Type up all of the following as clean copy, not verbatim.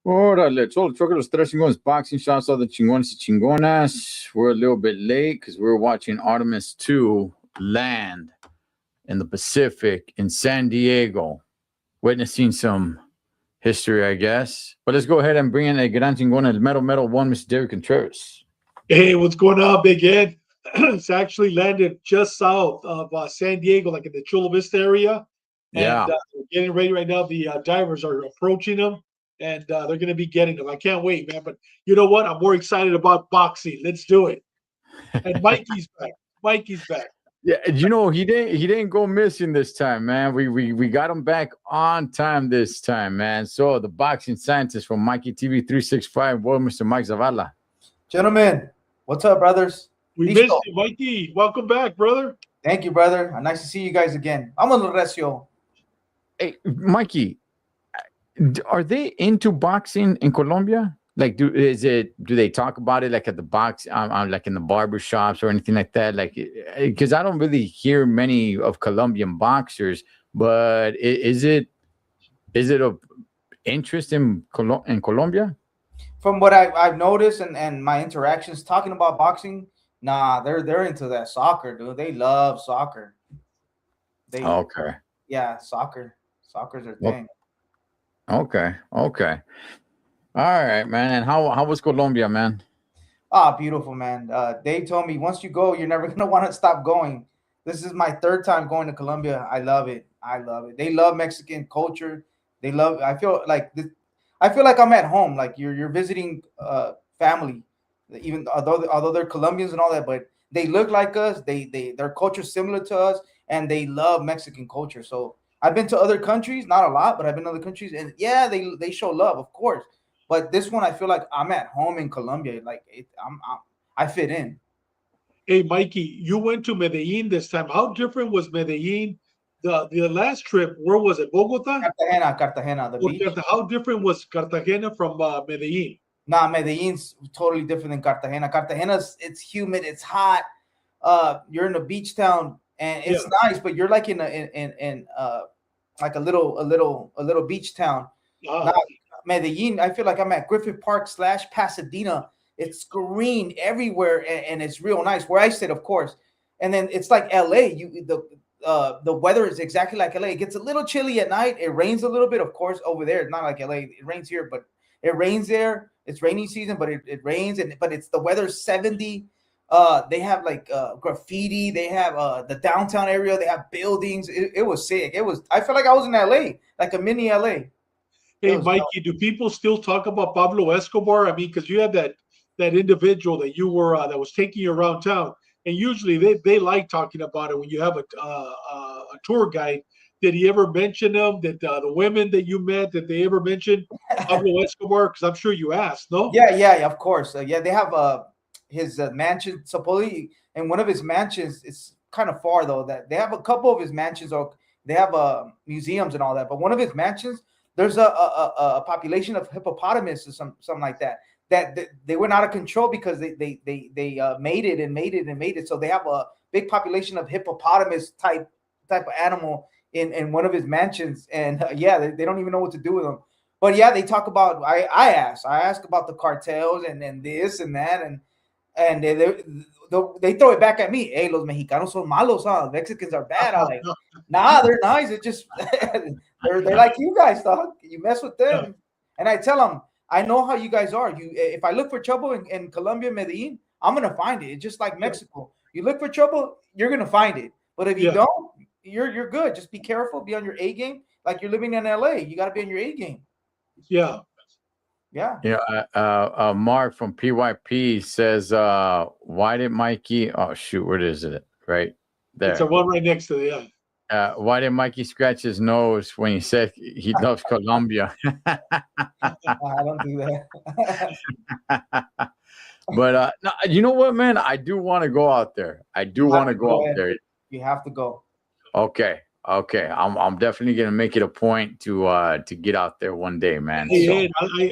Órale, todos los los tres chingones boxing shots, all the chingones y chingonas. We're a little bit late because we're watching Artemis 2 land in the Pacific in San Diego, witnessing some history, I guess. But let's go ahead and bring in a gran chingón, el metal one, Mr. Derek Contreras. Hey, what's going on, Big Ed? It's actually landed just south of San Diego, like in the Chula Vista area. Yeah. And we're getting ready right now. The divers are approaching them, and they're going to be getting them. I can't wait, man. But you know what? I'm more excited about boxing. Let's do it. And Mikey's back. Mikey's back. Yeah, you know, he didn't go missing this time, man. We got him back on time this time, man. So the boxing scientist from Mikey TV 365, boy, Mr. Mike Zavala. Gentlemen, what's up, brothers? We missed you, Mikey. Welcome back, brother. Thank you, brother. Nice to see you guys again. I'm on the Recio. Hey, Mikey, are they into boxing in Colombia? Like, do they talk about it like at the box, like in the barber shops or anything like that? Like, because I don't really hear many of Colombian boxers, but is it of interest in Colombia? From what I've noticed and my interactions talking about boxing, nah, they're into that soccer, dude. They love soccer. Okay. Yeah, soccer's their thing. Okay. All right, man. And how was Colombia, man? Ah, beautiful, man. They told me once you go, you're never gonna want to stop going. This is my third time going to Colombia. I love it. They love Mexican culture. They love. I feel like I'm at home. Like you're visiting family, even although they're Colombians and all that, but they look like us. Their culture's similar to us, and they love Mexican culture. So I've been to other countries, not a lot, but I've been to other countries, and yeah, they show love, of course. But this one, I feel like I'm at home in Colombia. Like I fit in. Hey, Mikey, you went to Medellin this time. How different was Medellin? The last trip, where was it? Bogota? Cartagena, the beach. How different was Cartagena from Medellin? Nah, Medellin's totally different than Cartagena. Cartagena's it's humid, it's hot. You're in a beach town, and it's nice, but you're like in like a little beach town. Now, Medellin, I feel like I'm at Griffith Park / Pasadena. It's green everywhere, and it's real nice. Where I stayed, of course. And then it's like LA. The weather is exactly like LA. It gets a little chilly at night. It rains a little bit, of course, over there. It's not like LA. It rains here, but it rains there. It's rainy season, but it rains, but it's the weather's 70. They have like graffiti. They have the downtown area. They have buildings. It was sick. I felt like I was in LA, like a mini LA. Hey, Mikey, do people still talk about Pablo Escobar? I mean, because you had that individual that you were that was taking you around town, and usually they like talking about it when you have a tour guide. Did he ever mention them? Did the women that you met, did they ever mention Pablo Escobar? Because I'm sure you asked, no? Yeah, of course. Yeah, they have his mansion supposedly, and one of his mansions is kind of far though. That they have a couple of his mansions, or they have museums and all that. But one of his mansions, there's a population of hippopotamus or something like that. That they went out of control because they made it. So they have a big population of hippopotamus type of animal in one of his mansions, and they don't even know what to do with them. But yeah, they talk about. I ask about the cartels and this and that, and they throw it back at me. Hey, los mexicanos son malos, huh? Mexicans are bad. I'm like, nah, they're nice. It just they're like you guys, dog. You mess with them, and I tell them, I know how you guys are. If I look for trouble in Colombia, Medellin, I'm gonna find it. It's just like Mexico. You look for trouble, you're gonna find it. But if you don't, you're good. Just be careful. Be on your A game. Like you're living in LA, you got to be on your A game. Yeah. Mark from PYP says, why did Mikey? Oh shoot, where is it? Right there. It's the one right next to the Why did Mikey scratch his nose when he said he loves Colombia? I don't do that. But no, you know what, man? I do want to go out there. I do want to go out there. You have to go. Okay. I'm definitely gonna make it a point to get out there one day, man. Hey,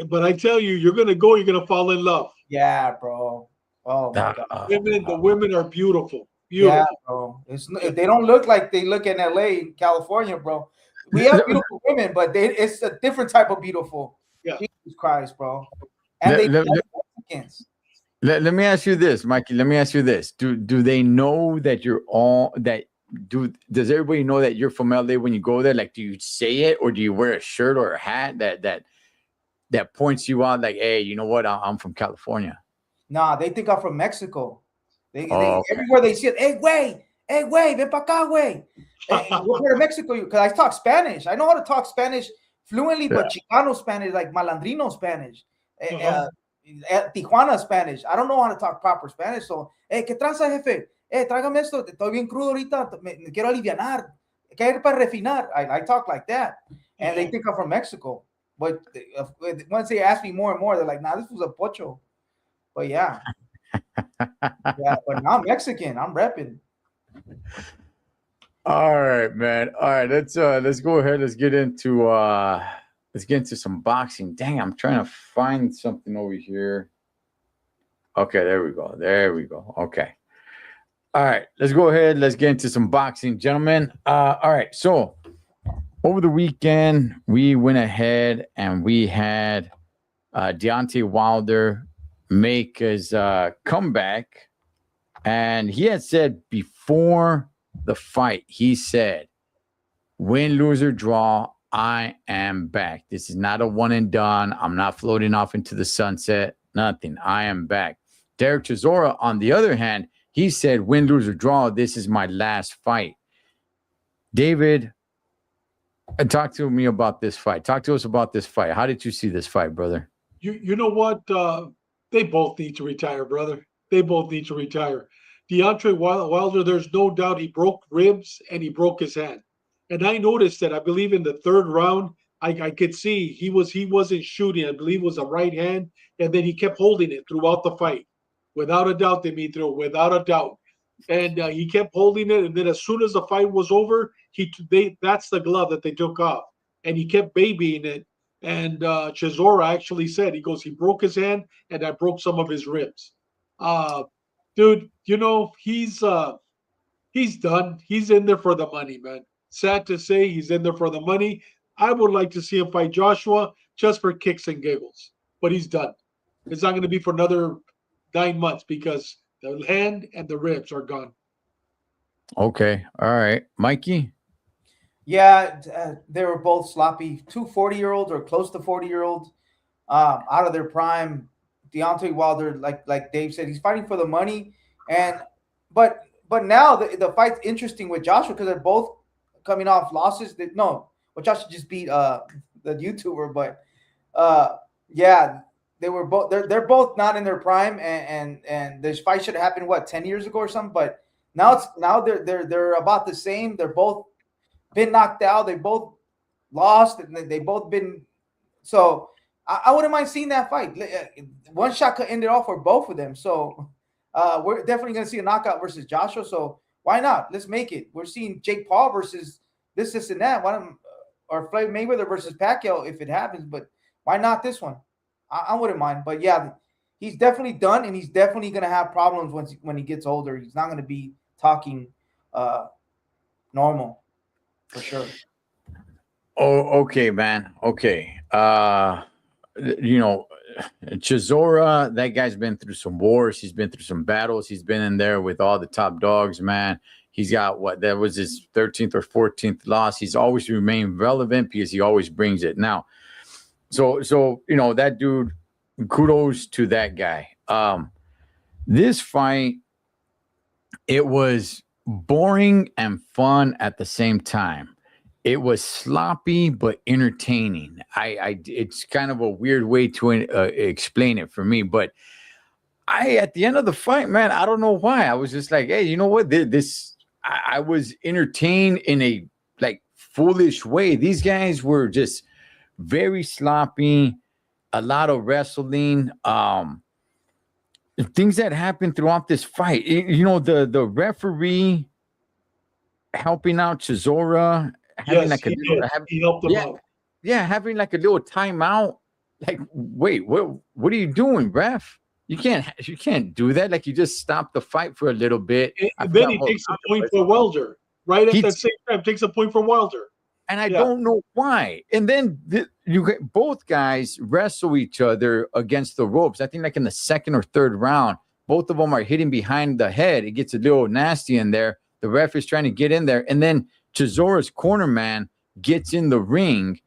but I tell you, you're gonna go. You're gonna fall in love. Yeah, bro. Oh my God. The women are beautiful. Yeah, bro. They don't look like they look in LA, in California, bro. We have beautiful women, but it's a different type of beautiful. Yeah. Jesus Christ, bro. And they Mexicans. Let me ask you this, Mikey. Let me ask you this. Do they know that you're all that? Does everybody know that you're from LA when you go there? Like, do you say it, or do you wear a shirt or a hat that points you out? Like, hey, you know what? I'm from California. Nah, they think I'm from Mexico. They okay. Everywhere they see it, hey, güey, ven pa' acá, güey. What part of Mexico? Because I talk Spanish. I know how to talk Spanish fluently, but Chicano Spanish, like Malandrino Spanish. Tijuana Spanish. I don't know how to talk proper Spanish. So, hey, ¿qué tranza, jefe? Trágame esto. Estoy bien crudo ahorita. Me quiero alivianar. ¿Qué hay para refinar? I talk like that. And they think I'm from Mexico. But once they ask me more and more, they're like, nah, this was a pocho. But yeah. Yeah, but now I'm Mexican. I'm repping. All right, man. All right, let's go ahead. Let's get into some boxing. Dang, I'm trying to find something over here. Okay, there we go. Okay. All right, let's go ahead. Let's get into some boxing, gentlemen. All right, so over the weekend, we went ahead and we had Deontay Wilder make his comeback. And he had said before the fight, he said, win, lose, or draw, I am back. This is not a one and done. I'm not floating off into the sunset. Nothing. I am back. Derek Chisora, on the other hand, he said, win, lose, or draw, this is my last fight. David, talk to me about this fight. Talk to us about this fight. How did you see this fight, brother? You know what? They both need to retire, brother. They both need to retire. Deontay Wilder, there's no doubt he broke ribs and he broke his hand. And I noticed that, I believe in the third round, I could see he wasn't shooting. I believe it was a right hand, and then he kept holding it throughout the fight. Without a doubt, Demetrio, without a doubt. And he kept holding it, and then as soon as the fight was over, that's the glove that they took off. And he kept babying it. And Chisora actually said, he goes, he broke his hand, and I broke some of his ribs. Dude, you know, he's done. He's in there for the money, man. Sad to say, he's in there for the money. I would like to see him fight Joshua just for kicks and giggles, but he's done. It's not going to be for another 9 months because the hand and the ribs are gone. Okay. All right. Mikey? Yeah, they were both sloppy. 2 40-year-olds or close to 40-year-olds out of their prime. Deontay Wilder, like Dave said, he's fighting for the money. But now the fight's interesting with Joshua because they're both coming off losses. Joshua just beat the YouTuber, but yeah, they were both they're both not in their prime, and this fight should have happened 10 years ago or something. But now they're about the same. They're both been knocked out. They both lost, and they both been so. I wouldn't mind seeing that fight. One shot could end it off for both of them. So we're definitely going to see a knockout versus Joshua. So why not? Let's make it. We're seeing Jake Paul versus this, and that. Or Floyd Mayweather versus Pacquiao if it happens. But why not this one? I wouldn't mind. But yeah, he's definitely done, and he's definitely going to have problems when he gets older. He's not going to be talking normal for sure. Oh, okay, man. Okay. You know, Chisora, that guy's been through some wars. He's been through some battles. He's been in there with all the top dogs, man. He's got that was his 13th or 14th loss. He's always remained relevant because he always brings it. Now, so you know, that dude, kudos to that guy. This fight, it was boring and fun at the same time. It was sloppy but entertaining. It's kind of a weird way to explain it for me, but at the end of the fight, man, I don't know why. I was just like, hey, you know what? I was entertained in a like foolish way. These guys were just very sloppy, a lot of wrestling. Things that happened throughout this fight. You know, the referee helping out Chisora, having Yes, like a he little, did. He helped them yeah, out. yeah, having like a little timeout. Like, wait, what are you doing, ref? You can't do that. Like, you just stop the fight for a little bit. I And then forgot he what takes a round it point was. for Wilder. Right at He that same time, takes a point for Wilder. And I Yeah. don't know why. And then you get both guys wrestle each other against the ropes. I think like in the second or third round, both of them are hitting behind the head. It gets a little nasty in there. The ref is trying to get in there, and then Chisora's corner man gets in the ring.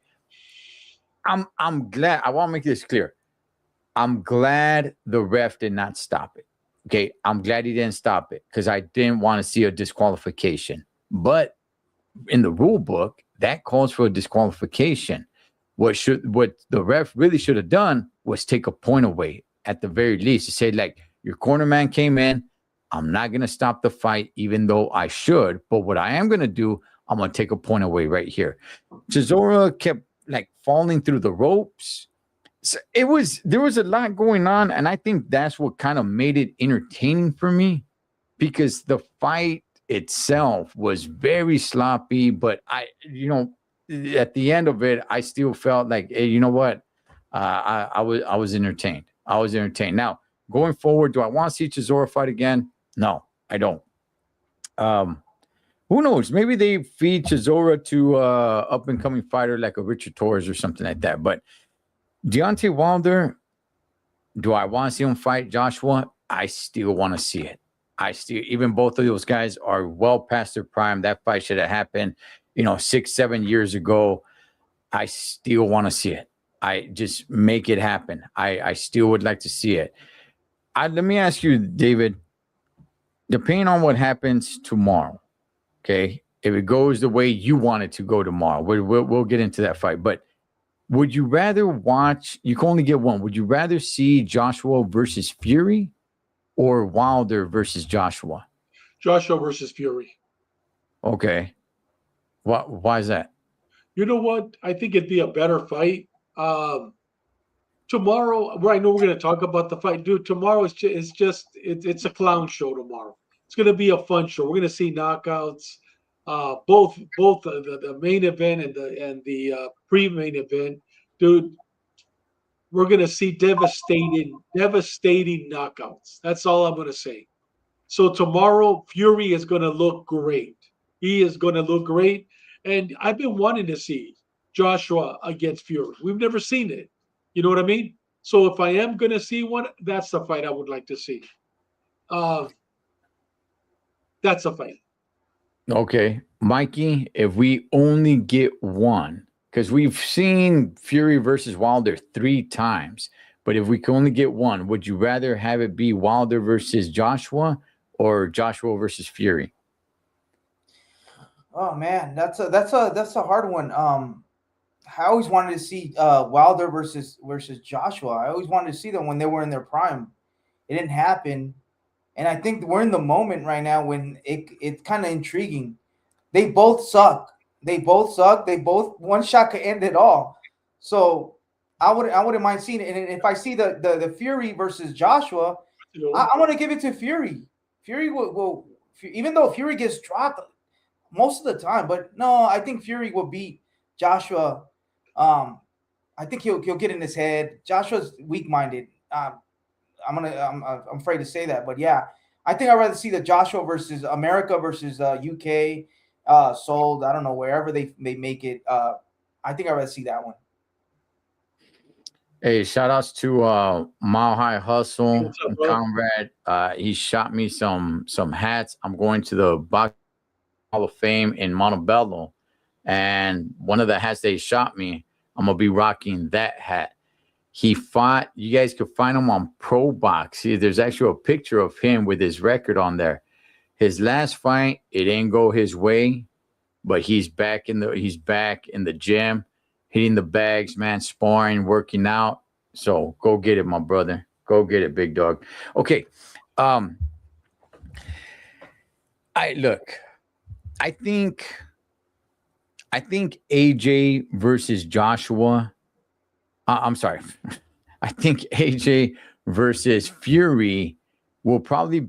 I'm glad. I want to make this clear. I'm glad the ref did not stop it. Okay, I'm glad he didn't stop it because I didn't want to see a disqualification. But in the rule book, that calls for a disqualification. What the ref really should have done was take a point away at the very least to say, like, your corner man came in. I'm not gonna stop the fight, even though I should. But what I am gonna do, I'm gonna take a point away right here. Chisora kept like falling through the ropes. So there was a lot going on, and I think that's what kind of made it entertaining for me because the fight itself was very sloppy, but at the end of it, I still felt like, hey, you know what? I was entertained. I was entertained. Now, going forward, do I want to see Chisora fight again? No, I don't. Who knows? Maybe they feed Chisora to up and coming fighter like a Richard Torres or something like that. But Deontay Wilder, do I want to see him fight Joshua? I still want to see it. Even both of those guys are well past their prime. That fight should have happened, 6-7 years ago. I still want to see it. I just make it happen. I still would like to see it. Let me ask you, David, depending on what happens tomorrow, okay, if it goes the way you want it to go tomorrow, we'll get into that fight. But would you rather watch, you can only get one, would you rather see Joshua versus Fury or Wilder versus Joshua? Joshua versus Fury. Okay. Why is that? You know what? I think it'd be a better fight. Tomorrow, I know we're going to talk about the fight, dude. Tomorrow it's a clown show tomorrow. It's going to be a fun show. We're going to see knockouts. Both the main event and the pre-main event, dude. We're going to see devastating knockouts. That's all I'm going to say. So tomorrow, Fury is going to look great. He is going to look great. And I've been wanting to see Joshua against Fury. We've never seen it. You know what I mean? So if I am going to see one, that's the fight I would like to see. That's a fight. Okay. Mikey, if we only get one, because we've seen Fury versus Wilder 3 times, but if we can only get one, would you rather have it be Wilder versus Joshua or Joshua versus Fury? Oh man, that's a hard one. I always wanted to see Wilder versus Joshua. I always wanted to see them when they were in their prime. It didn't happen, and I think we're in the moment right now when it's kind of intriguing. They both suck. They both one shot could end it all. So I wouldn't mind seeing it. And if I see the Fury versus Joshua, I want to give it to Fury. Fury will even though Fury gets dropped most of the time, but no, I think Fury will beat Joshua. I think he'll get in his head. Joshua's weak-minded. I'm afraid to say that, but yeah, I think I'd rather see the Joshua versus America versus UK sold. I don't know, wherever they make it. I think I'd rather see that one. Hey, shout outs to Mile High Hustle, What's up, bro? Conrad. He shot me some hats. I'm going to the Box Hall of Fame in Montebello, and one of the hats they shot me, I'm gonna be rocking that hat. He fought. You guys could find him on Pro Box. See, there's actually a picture of him with his record on there. His last fight, it didn't go his way, but he's back in the gym, hitting the bags, man, sparring, working out. So go get it, my brother. Go get it, big dog. Okay. Look. I think AJ versus Joshua. I'm sorry. I think AJ versus Fury will probably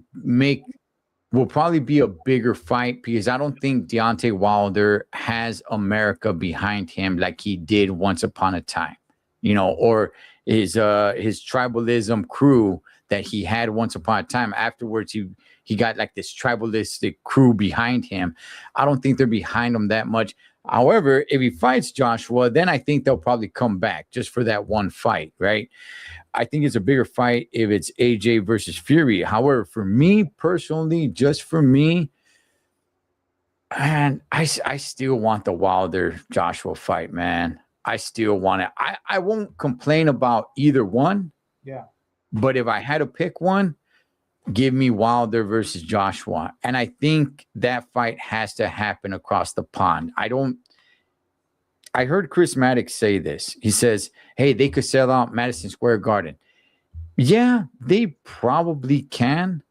be a bigger fight because I don't think Deontay Wilder has America behind him like he did once upon a time, or his tribalism crew that he had once upon a time. Afterwards, he got like this tribalistic crew behind him. I don't think they're behind him that much. However, if he fights Joshua, then I think they'll probably come back just for that one fight, right? I think it's a bigger fight if it's AJ versus Fury. However, for me personally, just for me, and I still want the Wilder Joshua fight, man. I still want it. I won't complain about either one. Yeah. But if I had to pick one, give me Wilder versus Joshua. And I think that fight has to happen across the pond. I heard Chris Maddox say this. He says, hey, they could sell out Madison Square Garden. Yeah, they probably can.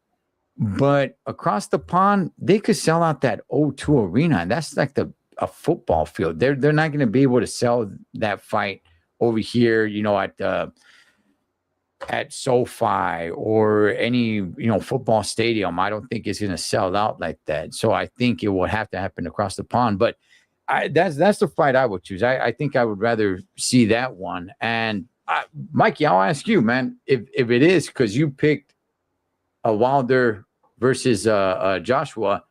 But across the pond, they could sell out that O2 Arena. And that's like a football field. They're not going to be able to sell that fight over here, at SoFi or any football stadium. I don't think it's going to sell out like that. So I think it will have to happen across the pond. But that's the fight I would choose. I think I would rather see that one. And Mikey, I'll ask you, man, if it is because you picked a Wilder versus Joshua,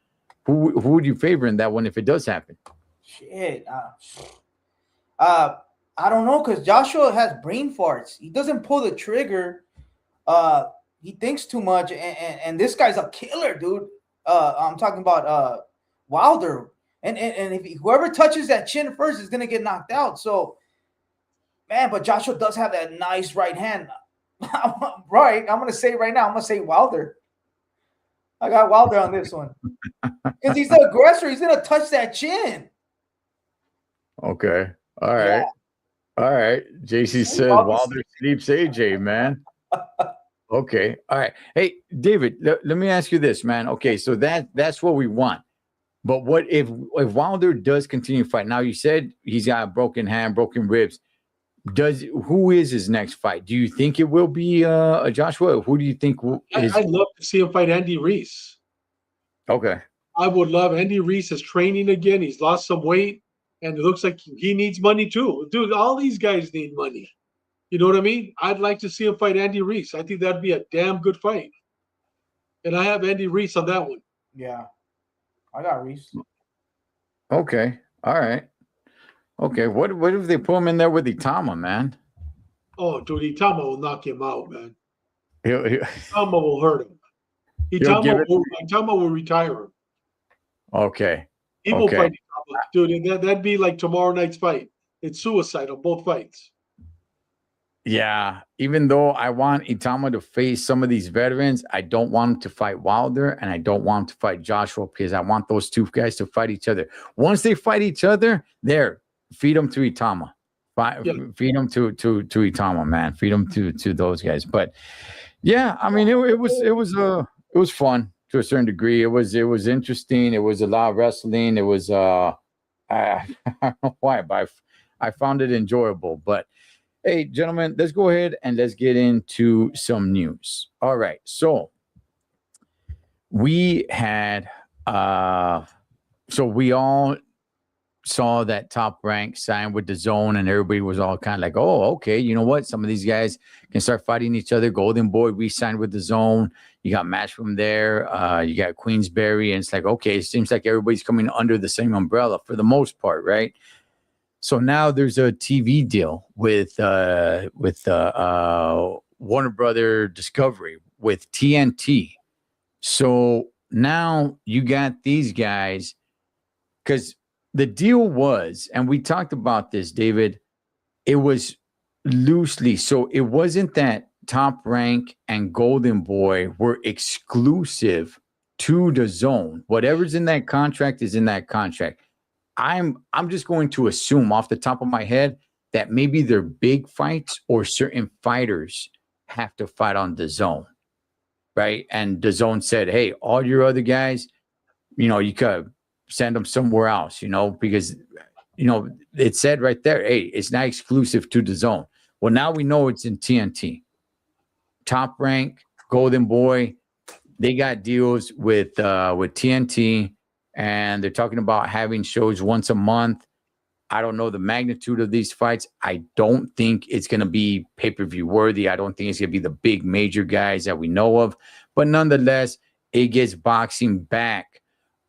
who would you favor in that one if it does happen? Shit. I don't know, because Joshua has brain farts. He doesn't pull the trigger. He thinks too much, and this guy's a killer, dude. I'm talking about Wilder, and if whoever touches that chin first is gonna get knocked out. So, man, but Joshua does have that nice right hand. Right, I'm gonna say it right now. I'm gonna say Wilder. I got Wilder on this one because he's the aggressor. He's gonna touch that chin. Okay. All right. Yeah. All right. JC said Wilder sleeps AJ, man. Okay. All right. Hey, David, let me ask you this, man. Okay, so that's what we want. But what if Wilder does continue to fight? Now, you said he's got a broken hand, broken ribs. Who is his next fight? Do you think it will be a Joshua? Who do you think is? I'd love to see him fight Andy Reese. Okay. I would love. Andy Reese is training again. He's lost some weight. And it looks like he needs money too. Dude, all these guys need money. You know what I mean? I'd like to see him fight Andy Reese. I think that'd be a damn good fight. And I have Andy Reese on that one. Yeah. I got Reese. Okay. All right. Okay. What if they put him in there with Itama, man? Oh, dude, Itama will knock him out, man. He'll Itama will hurt him. Itama will retire him. Okay. He will fight Itama. Dude, that'd be like tomorrow night's fight. It's suicide on both fights. Yeah. Even though I want Itama to face some of these veterans, I don't want him to fight Wilder and I don't want him to fight Joshua because I want those two guys to fight each other. Once they fight each other, feed them to Itama. Feed them to Itama, man. Feed them to those guys. But yeah, I mean, it was fun to a certain degree. It was interesting. It was a lot of wrestling. It was I don't know why, but I found it enjoyable. But hey, gentlemen, let's go ahead and let's get into some news. All right, so we had we all saw that Top Rank sign with the Zone, and everybody was all kind of like, oh, okay, you know what? Some of these guys can start fighting each other. Golden Boy re-signed with the Zone. You got Match from there. You got Queensberry, and it's like, okay, it seems like everybody's coming under the same umbrella for the most part, right? So now there's a TV deal with Warner Brother Discovery with TNT. So now you got these guys, because the deal was, and we talked about this, David, it was loosely. So it wasn't that Top Rank and Golden Boy were exclusive to the Zone. Whatever's in that contract is in that contract. I'm just going to assume off the top of my head that maybe their big fights or certain fighters have to fight on the Zone, right? And the Zone said, hey, all your other guys, you could send them somewhere else, because it said right there, hey, it's not exclusive to the zone. Well, now we know it's in TNT. Top Rank, Golden Boy, they got deals with TNT, and they're talking about having shows once a month. I don't know the magnitude of these fights. I don't think it's going to be pay-per-view worthy. I don't think it's going to be the big major guys that we know of. But nonetheless, it gets boxing back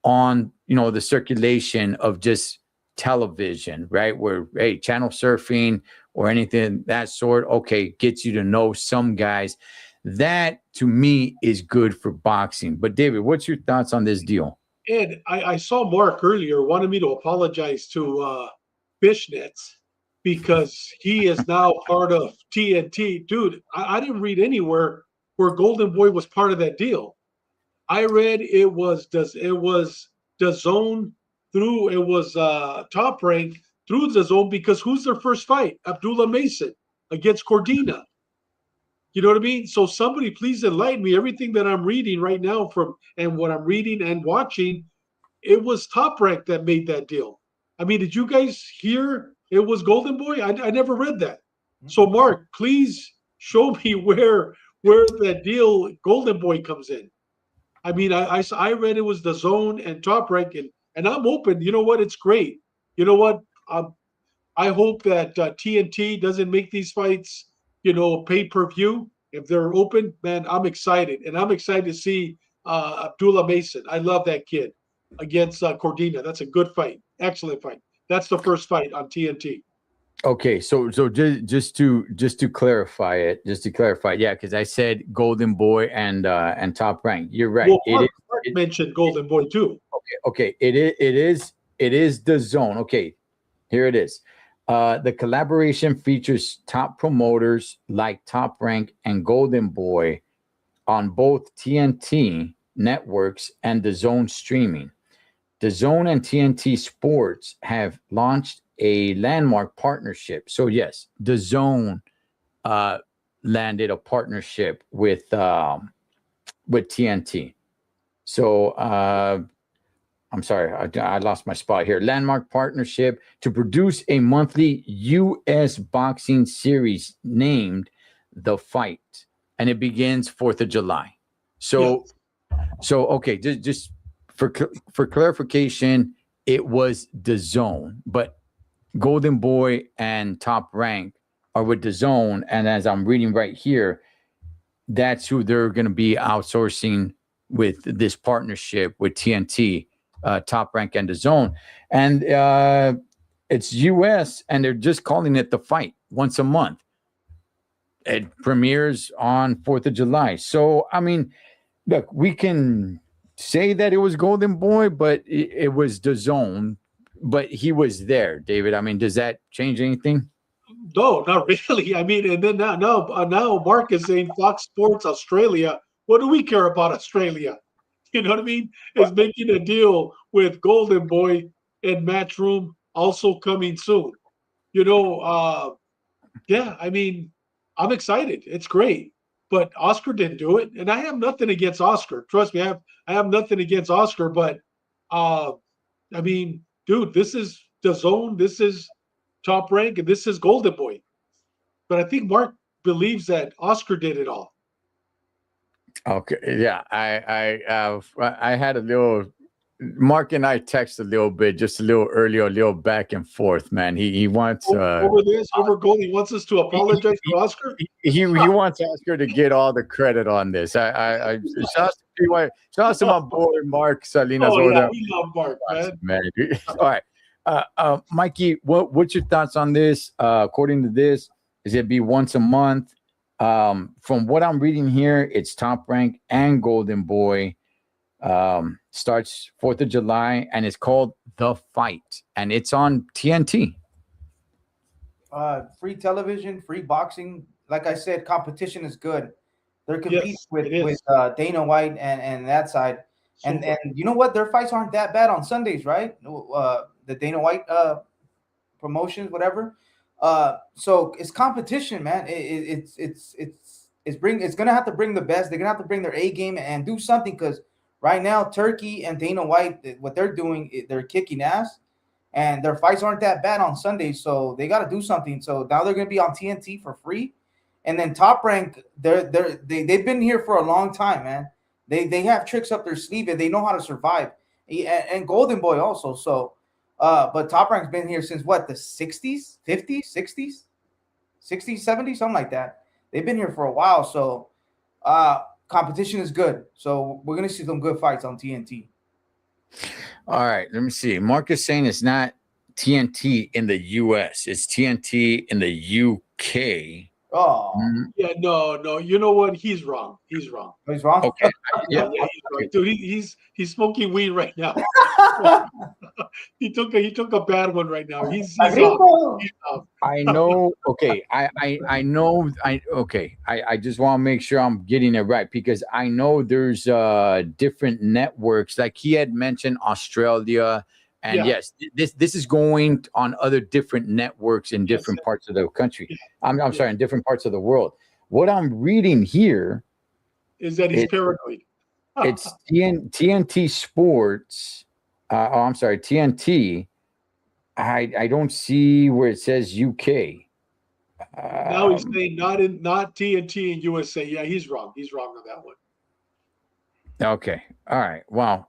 on, the circulation of just television, right? Where, hey, channel surfing or anything that sort, okay, gets you to know some guys. That, to me, is good for boxing. But, David, what's your thoughts on this deal? Ed, I saw Mark earlier wanted me to apologize to Fishnets because he is now part of TNT. Dude, I didn't read anywhere where Golden Boy was part of that deal. I read it was DAZN through, it was Top Rank through DAZN, because who's their first fight? Abdullah Mason against Cordina. You know what I mean? So somebody please enlighten me. Everything that I'm reading right now and what I'm reading and watching, it was Top Rank that made that deal. I mean, did you guys hear it was Golden Boy? I never read that. So Mark, please show me where that deal Golden Boy comes in. I mean, I read it was DAZN and Top Rank, and I'm open. You know what? It's great. You know what? I hope that TNT doesn't make these fights, pay-per-view. If they're open, man, I'm excited. And I'm excited to see Abdullah Mason. I love that kid against Cordina. That's a good fight. Excellent fight. That's the first fight on TNT. Okay, so just to clarify it, yeah, because I said Golden Boy and Top Rank. You're right. Well, Mark mentioned Golden Boy too. Okay. It is DAZN. Okay, here it is. The collaboration features top promoters like Top Rank and Golden Boy on both TNT networks and DAZN streaming. DAZN and TNT Sports have launched a landmark partnership. So yes, DAZN landed a partnership with TNT. So I'm sorry, I lost my spot here. Landmark partnership to produce a monthly U.S. boxing series named The Fight, and it begins 4th of July. So okay, just for clarification, it was DAZN, but Golden Boy and Top Rank are with DAZN, and as I'm reading right here, that's who they're going to be outsourcing with this partnership with TNT. Top Rank and DAZN, and it's US, and they're just calling it The Fight once a month. It premieres on 4th of July. So, I mean, look, we can say that it was Golden Boy, but it was DAZN, but he was there, David. I mean, does that change anything? No, not really. I mean, and then now Mark is saying Fox Sports Australia. What do we care about Australia? You know what I mean? Is making a deal with Golden Boy and Matchroom also coming soon. Yeah, I mean, I'm excited. It's great. But Oscar didn't do it. And I have nothing against Oscar. Trust me, I have nothing against Oscar, but I mean, dude, this is DAZN, this is Top Rank, and this is Golden Boy. But I think Mark believes that Oscar did it all. Okay, yeah, I had a little. Mark and I texted a little bit, just a little earlier, a little back and forth. Man, he wants over gold. He wants us to apologize to Oscar. He wants Oscar to get all the credit on this. I shout out to my boy Mark Salinas. Oh yeah, we love Mark, man. All right, Mikey, what's your thoughts on this? According to this, is it be once a month? From what I'm reading here, it's Top Rank and Golden Boy. Starts 4th of July, and it's called The Fight, and it's on TNT. Free television, free boxing. Like I said, competition is good. They're competing with Dana White and that side. And you know what? Their fights aren't that bad on Sundays, right? The Dana White promotions, whatever. So it's competition, man. It's gonna have to bring the best. They're gonna have to bring their A game and do something, because right now, Turkey and Dana White, what they're doing, they're kicking ass, and their fights aren't that bad on Sundays, so they got to do something. So now they're going to be on TNT for free, and then Top Rank, they've been here for a long time, man. They have tricks up their sleeve and they know how to survive, and Golden Boy also. So, but Top Rank's been here since what, the 60s, 50s, 60s, 60s, 70s, something like that. They've been here for a while, so competition is good. So we're gonna see some good fights on TNT. All right, let me see. Marcus saying it's not TNT in the US, it's TNT in the UK. Oh, Yeah, no. You know what? He's wrong. He's wrong. he's wrong. Okay. Yeah, he's wrong. Dude, he's smoking weed right now. He took a bad one right now. He's off. He's off. I know. Okay. I know. I just want to make sure I'm getting it right, because I know there's different networks. Like he had mentioned Australia, and Yeah. yes, this is going on other different networks in different parts of the country. I'm sorry, in different parts of the world. What I'm reading here Is that he's paranoid? it's TNT Sports. I'm sorry, TNT. I don't see where it says UK. Now he's saying not TNT and USA. Yeah, he's wrong. He's wrong on that one. Okay. All right. Well.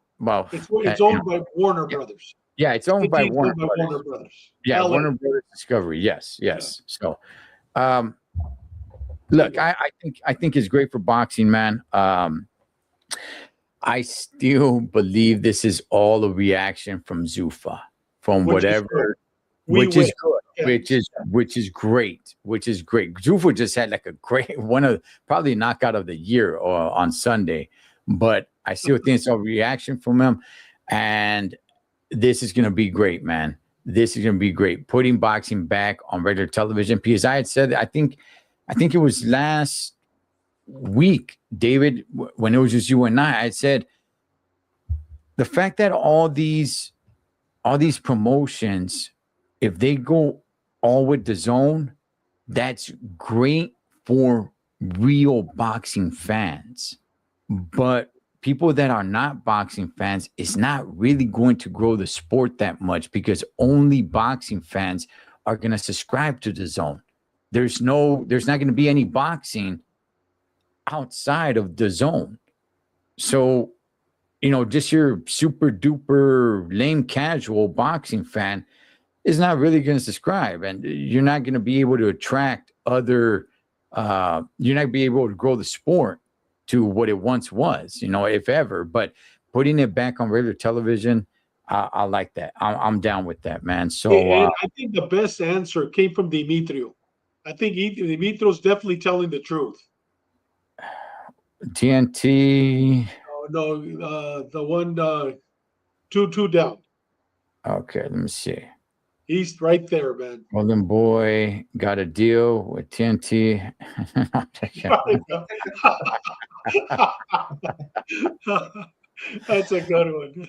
It's owned by Warner Brothers. Yeah, it's owned by TNT is Warner owned by Brothers. Warner Brothers. Yeah, LA. Warner Brothers Discovery. Yes. So, look, I think it's great for boxing, man. I still believe this is all a reaction from Zuffa, from Which is whatever, good. which We is win. good, Yeah. which is great. Zuffa just had like a great one of probably knockout of the year on Sunday, but I still think it's a reaction from him, and this is going to be great, man. This is going to be great. Putting boxing back on regular television, because I had said, I think it was last week, David, when it was just you and I had said the fact that all these promotions, if they go all with the zone, that's great for real boxing fans. But people that are not boxing fans, it's not really going to grow the sport that much, because only boxing fans are going to subscribe to the zone. There's not going to be any boxing outside of the zone. So, just your super duper lame casual boxing fan is not really going to subscribe, and you're not going to be able to attract other, you're not going to be able to grow the sport to what it once was, if ever. But putting it back on regular television, I like that. I'm down with that, man. So And I think the best answer came from Dimitrio. I think Dimitrio's definitely telling the truth. TNT. No, the one two down. Okay, let me see. He's right there, man. Golden Boy got a deal with TNT. That's a good one.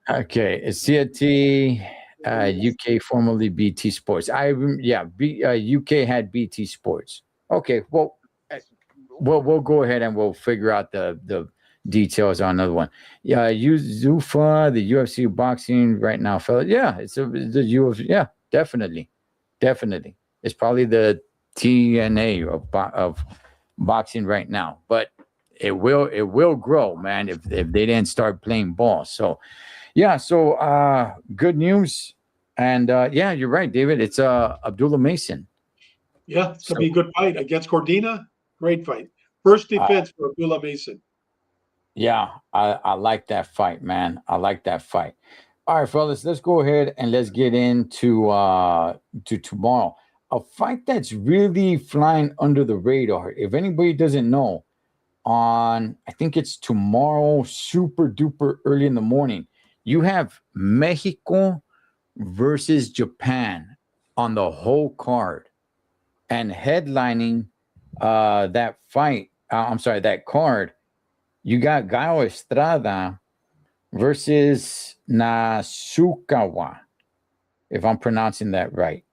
Okay, it's TNT UK, formerly BT Sports. UK had BT Sports. Okay, well, we'll go ahead and we'll figure out the details on another one. Yeah, Zuffa, the UFC boxing right now, fella. Yeah, it's the UFC. Yeah, definitely. It's probably the TNA of boxing right now, but it will grow, man, if they didn't start playing ball. So, yeah. So, good news, and yeah, you're right, David. It's Abdullah Mason. Yeah, it's gonna be a good fight against Cordina. Great fight. First defense for Abdullah Mason. Yeah, I like that fight, man. I like that fight. All right, fellas, let's go ahead and let's get into to tomorrow. A fight that's really flying under the radar. If anybody doesn't know, I think it's tomorrow, super duper early in the morning, you have Mexico versus Japan on the whole card, and headlining that fight. That card. You got Gao Estrada versus Nasukawa, if I'm pronouncing that right.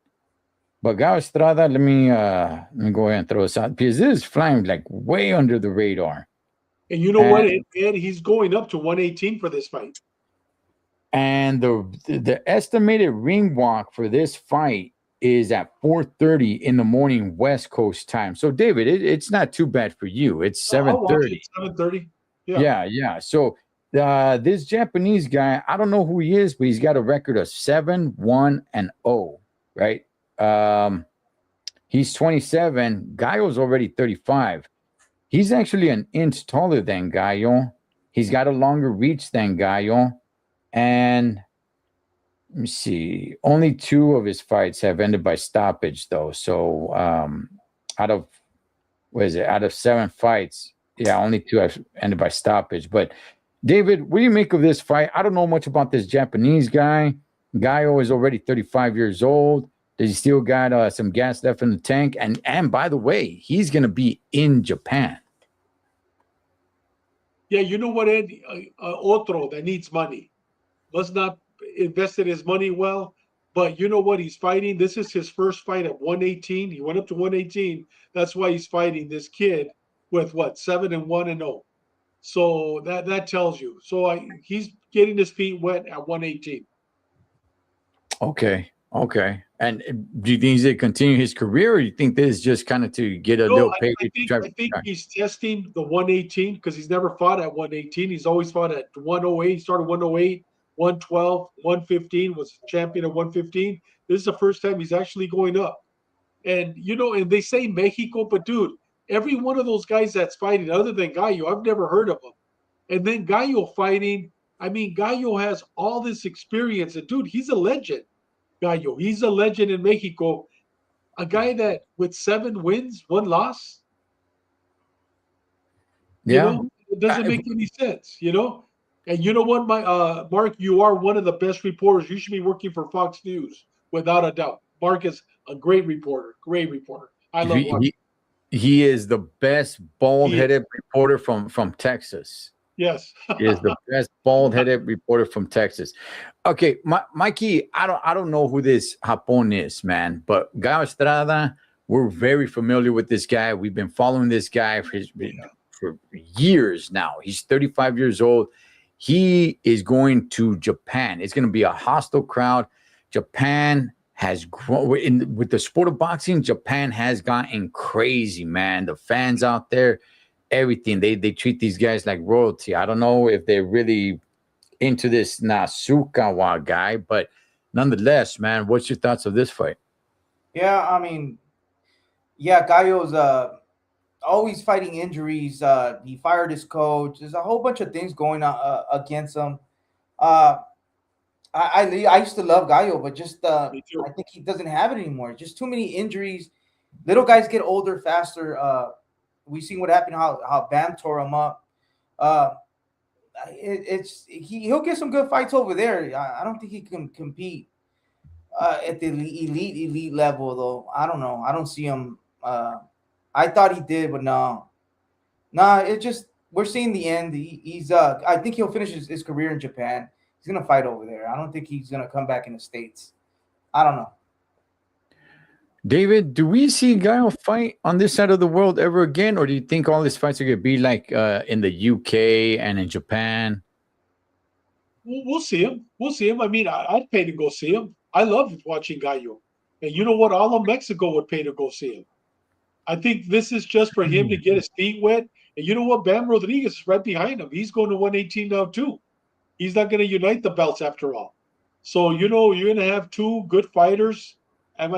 But Gao Estrada, let me go ahead and throw this out, because this is flying like way under the radar. And you know what, Ed, he's going up to 118 for this fight. And the estimated ring walk for this fight is at 4:30 in the morning West Coast time. So David, it's not too bad for you. It's 7:30. 7:30. Yeah. So this Japanese guy, I don't know who he is, but he's got a record of 7-1-0, right? He's 27. Gallo's already 35. He's actually an inch taller than Gallo. He's got a longer reach than Gallo. And let me see, only 2 of his fights have ended by stoppage, though. So out of 7 fights, only 2 have ended by stoppage. But David, what do you make of this fight? I don't know much about this Japanese guy. Gallo is already 35 years old. Does he still got some gas left in the tank? And by the way, he's going to be in Japan. Yeah, you know what, Ed? Otro that needs money must not invested his money well. But you know what? He's fighting. This is his first fight at 118. He went up to 118. That's why he's fighting this kid with what, 7-1-0. So that tells you. So he's getting his feet wet at 118. Okay. And do you think he's going to continue his career, or do you think this is just kind of to get a little pay? I think he's testing the 118 because he's never fought at 118. He's always fought at 108. He started 108, 112, 115, was champion at 115. This is the first time he's actually going up. And, and they say Mexico, but dude, every one of those guys that's fighting, other than Gallo, I've never heard of him. And then Gallo fighting, Gallo has all this experience. And, dude, he's a legend. Gallo, he's a legend in Mexico. A guy that with 7 wins, 1 loss. Yeah. It doesn't make any sense, And you know what, Mark, you are one of the best reporters. You should be working for Fox News, without a doubt. Mark is a great reporter. I love Mark. He is the best bald-headed reporter from Texas. Yes. He is the best bald-headed reporter from Texas. Okay, Mikey, I don't know who this Japón is, man, but Gallo Estrada, we're very familiar with this guy. We've been following this guy for years now. He's 35 years old. He is going to Japan. It's going to be a hostile crowd. Japan has grown with the sport of boxing. Japan has gotten crazy, man. The fans out there, everything. They treat these guys like royalty. I don't know if they're really into this Nasukawa guy, but nonetheless, man, what's your thoughts of this fight? Yeah, Gallo's always fighting injuries. He fired his coach. There's a whole bunch of things going on against him. I used to love Gallo, but just I think he doesn't have it anymore. Just too many injuries. Little guys get older faster. We've seen what happened, how Bam tore him up. He'll get some good fights over there. I don't think he can compete at the elite level, though. I don't know. I don't see him. I thought he did, but no. It just, we're seeing the end. He's I think he'll finish his career in Japan. He's gonna fight over there. I don't think he's gonna come back in the States. I don't know. David, do we see Gallo fight on this side of the world ever again, or do you think all these fights are gonna be like in the UK and in Japan? We'll see him. I'd pay to go see him. I love watching Gallo, and you know what? All of Mexico would pay to go see him. I think this is just for him to get his feet wet. And you know what? Bam Rodriguez is right behind him. He's going to 118 now too. He's not going to unite the belts after all. So, you're going to have 2 good fighters. And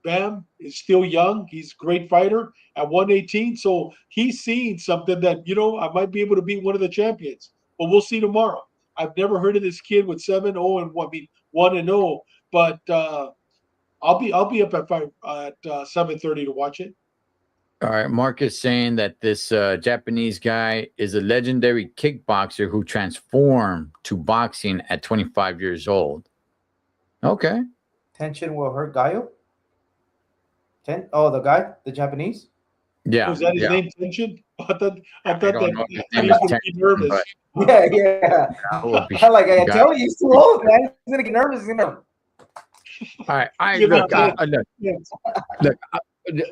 Bam is still young. He's a great fighter at 118. So he's seeing something that, I might be able to beat one of the champions. But we'll see tomorrow. I've never heard of this kid with 7-0 and 1-0. But I'll be up at 7:30 to watch it. All right, Mark is saying that this Japanese guy is a legendary kickboxer who transformed to boxing at 25 years old. Okay. Tension will hurt Gallo? The guy, the Japanese? Yeah. Was that his name, Tension? I thought that he was going to be nervous. Yeah. I tell you, he's too old, man. He's going to get nervous. All right.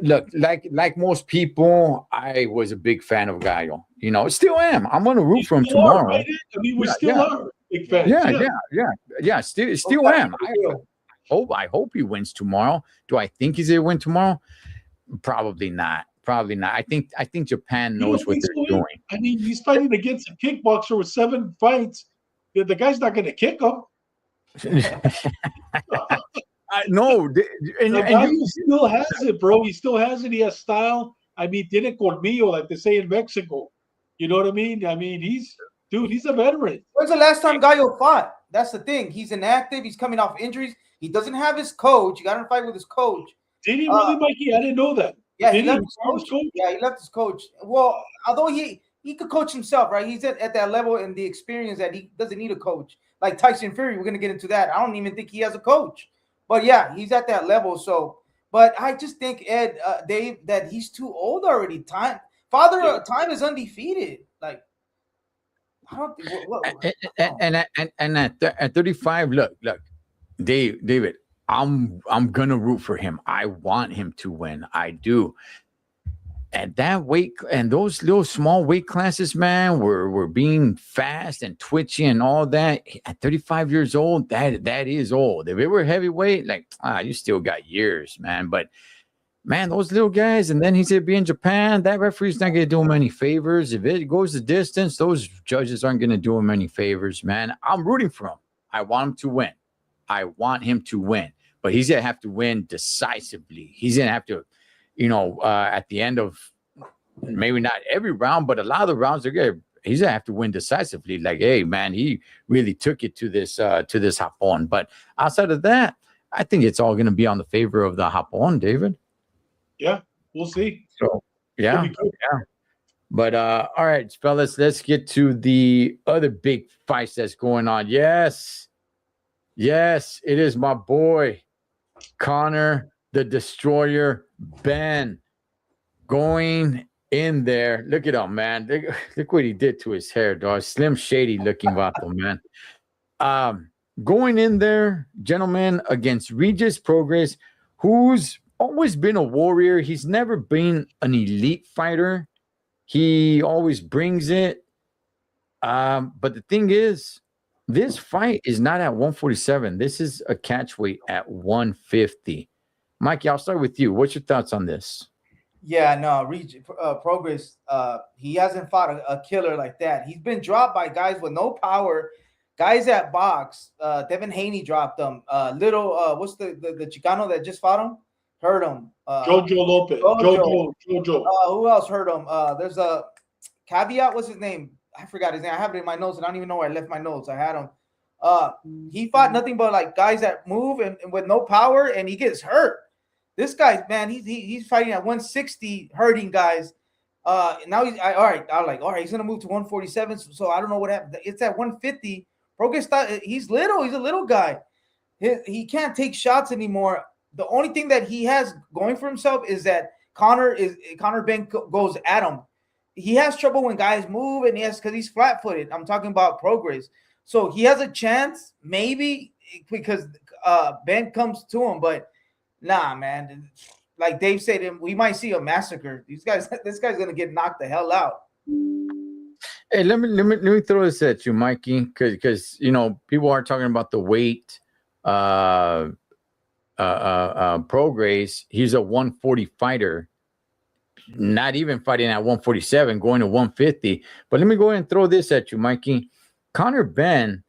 Look, like most people, I was a big fan of Gallo. You know, still am. I'm going to root You for him still are, tomorrow. right? I mean, we Yeah, still yeah. are big fans. Yeah. Still am. I hope he wins tomorrow. Do I think he's gonna win tomorrow? Probably not. Probably not. I think Japan You knows don't what think they're so? doing. I mean, he's fighting against a kickboxer with 7 fights. The guy's not going to kick him. No, and The guy you, still has it, bro. He still has it. He has style. I mean, tiene colmillo, like they say in Mexico. You know what I mean? I mean, he's a veteran. When's the last time Gallo fought? That's the thing. He's inactive. He's coming off injuries. He doesn't have his coach. He got in a fight with his coach. Did he really, Mikey? I didn't know that. Yeah, Did he left his coach. Yeah, he left his coach. Well, although he could coach himself, right? He's at that level and the experience that he doesn't need a coach. Like Tyson Fury, we're gonna get into that. I don't even think he has a coach. But yeah, he's at that level. So, but I just think Dave, that he's too old already. Time is undefeated. Like I don't think. and at 35, look, David, I'm gonna root for him. I want him to win. I do. At that weight and those little small weight classes, man, were being fast and twitchy and all that. At 35 years old, that is old. If it were heavyweight, like you still got years, man. But man, those little guys, and then he's gonna be in Japan. That referee's not gonna do him any favors. If it goes the distance, those judges aren't gonna do him any favors, man. I'm rooting for him. I want him to win. But he's gonna have to win decisively. He's gonna have to, at the end of maybe not every round, but a lot of the rounds he's gonna have to win decisively. Like, hey, man, he really took it to this Japón. But outside of that, I think it's all gonna be on the favor of the Japón, David. Yeah, we'll see. So yeah. But all right, fellas, let's get to the other big fights that's going on. Yes, it is my boy Conor the Destroyer Ben going in there. Look at him, man. Look what he did to his hair, dog. Slim Shady looking vato, man. Going in there, gentlemen, against Regis Progress, who's always been a warrior. He's never been an elite fighter. He always brings it. But the thing is, this fight is not at 147. This is a catch weight at 150. Mikey, I'll start with you. What's your thoughts on this? Yeah, no, Progress. He hasn't fought a killer like that. He's been dropped by guys with no power, guys that box. Devin Haney dropped him. What's the Chicano that just fought him? Hurt him. Jojo Lopez. Jojo. Who else hurt him? There's a Caveat. What's his name? I forgot his name. I have it in my notes, and I don't even know where I left my notes. I had him. He fought nothing but like guys that move and with no power, and he gets hurt. This guy, man, he's fighting at 160, hurting guys. Now he's all right. I'm like, all right, he's gonna move to 147. So I don't know what happened. It's at 150. Progress, he's little. He's a little guy. He can't take shots anymore. The only thing that he has going for himself is that Conor Ben goes at him. He has trouble when guys move, and because he's flat-footed. I'm talking about Progress. So he has a chance, maybe, because Ben comes to him, but nah, man. Like Dave said, we might see a massacre. This guy's gonna get knocked the hell out. Hey, let me throw this at you, Mikey, because people are talking about the weight. Progress. He's a 140 fighter, not even fighting at 147, going to 150. But let me go ahead and throw this at you, Mikey. Conor Ben